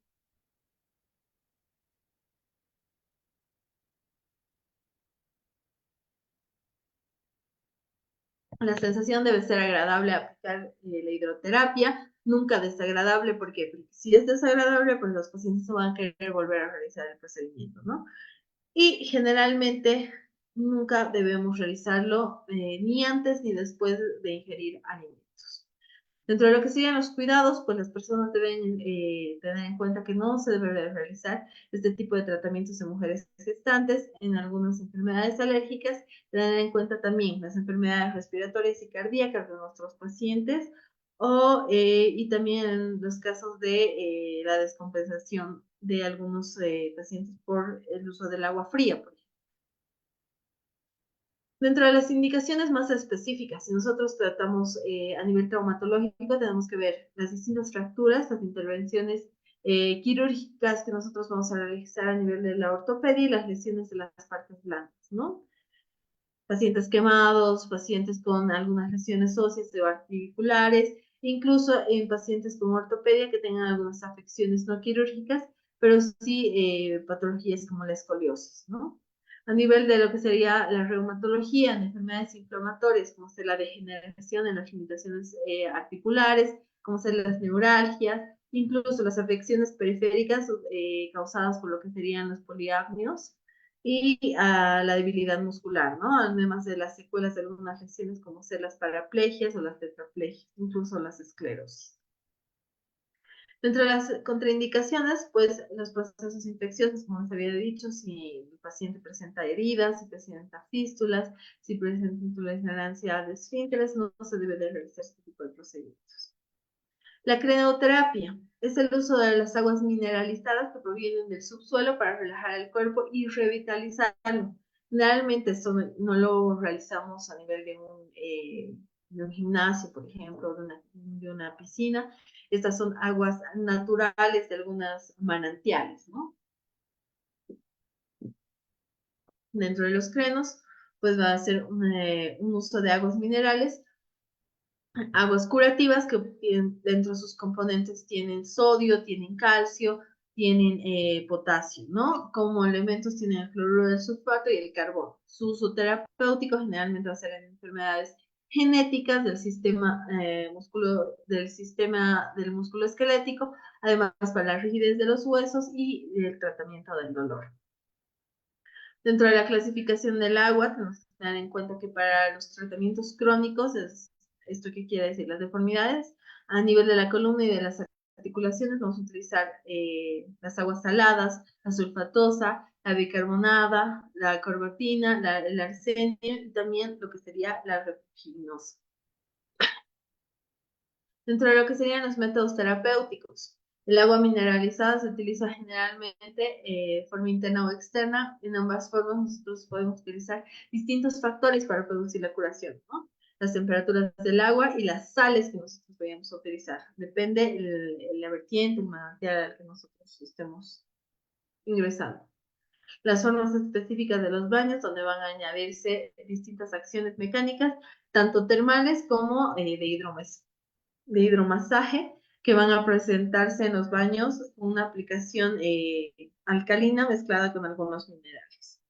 La sensación debe ser agradable aplicar la hidroterapia, nunca desagradable, porque si es desagradable, pues los pacientes no van a querer volver a realizar el procedimiento, ¿no? Y generalmente nunca debemos realizarlo ni antes ni después de ingerir alimentos. Dentro de lo que siguen los cuidados, pues las personas deben tener en cuenta que no se debe realizar este tipo de tratamientos en mujeres gestantes, en algunas enfermedades alérgicas, tener en cuenta también las enfermedades respiratorias y cardíacas de nuestros pacientes, y también en los casos de la descompensación de algunos pacientes por el uso del agua fría, por ejemplo. Dentro de las indicaciones más específicas, si nosotros tratamos a nivel traumatológico, tenemos que ver las distintas fracturas, las intervenciones quirúrgicas que nosotros vamos a realizar a nivel de la ortopedia y las lesiones de las partes blandas, ¿no? Pacientes quemados, pacientes con algunas lesiones óseas o articulares, incluso en pacientes con ortopedia que tengan algunas afecciones no quirúrgicas, pero sí patologías como la escoliosis, ¿no? A nivel de lo que sería la reumatología, en enfermedades inflamatorias, como ser la degeneración en las limitaciones articulares, como ser las neuralgias, incluso las afecciones periféricas causadas por lo que serían los poliapnios y a la debilidad muscular, ¿no? Además de las secuelas de algunas lesiones como ser las paraplegias o las tetraplegias, incluso las esclerosis. Dentro de las contraindicaciones, pues los procesos infecciosos, como les había dicho, si el paciente presenta heridas, si presenta fístulas, si presenta intolerancia de esfínteres, no se debe de realizar este tipo de procedimientos. La crenoterapia es el uso de las aguas mineralizadas que provienen del subsuelo para relajar el cuerpo y revitalizarlo. Generalmente esto no lo realizamos a nivel de un gimnasio, por ejemplo, de una piscina. Estas son aguas naturales de algunas manantiales, ¿no? Dentro de los crenos, pues va a ser un uso de aguas minerales, aguas curativas que dentro de sus componentes tienen sodio, tienen calcio, tienen potasio, ¿no? Como elementos tienen el cloruro del sulfato y el carbón. Su uso terapéutico generalmente va a ser en enfermedades genéticas del sistema del músculo esquelético, además para la rigidez de los huesos y el tratamiento del dolor. Dentro de la clasificación del agua, tenemos que tener en cuenta que para los tratamientos crónicos, ¿esto qué quiere decir? Las deformidades a nivel de la columna y de las articulaciones, vamos a utilizar las aguas saladas, la sulfatosa, la bicarbonada, la corbatina, el arsenio y también lo que sería la rufinosa. Dentro de lo que serían los métodos terapéuticos, el agua mineralizada se utiliza generalmente de forma interna o externa. En ambas formas nosotros podemos utilizar distintos factores para producir la curación, ¿no? Las temperaturas del agua y las sales que nosotros vayamos a utilizar. Depende la vertiente, el manantial al que nosotros estemos ingresando. Las formas específicas de los baños, donde van a añadirse distintas acciones mecánicas, tanto termales como de hidromasaje, que van a presentarse en los baños una aplicación alcalina mezclada con algunos minerales.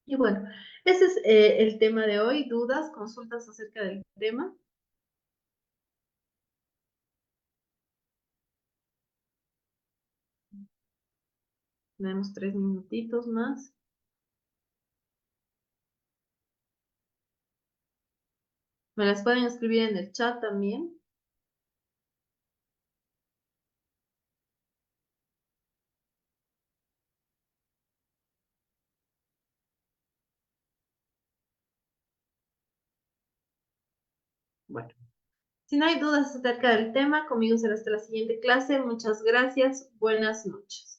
Y bueno, ese es el tema de hoy. ¿Dudas, consultas acerca del tema? Tenemos 3 minutitos más. Me las pueden escribir en el chat también. Bueno, si no hay dudas acerca del tema, conmigo será hasta la siguiente clase. Muchas gracias. Buenas noches.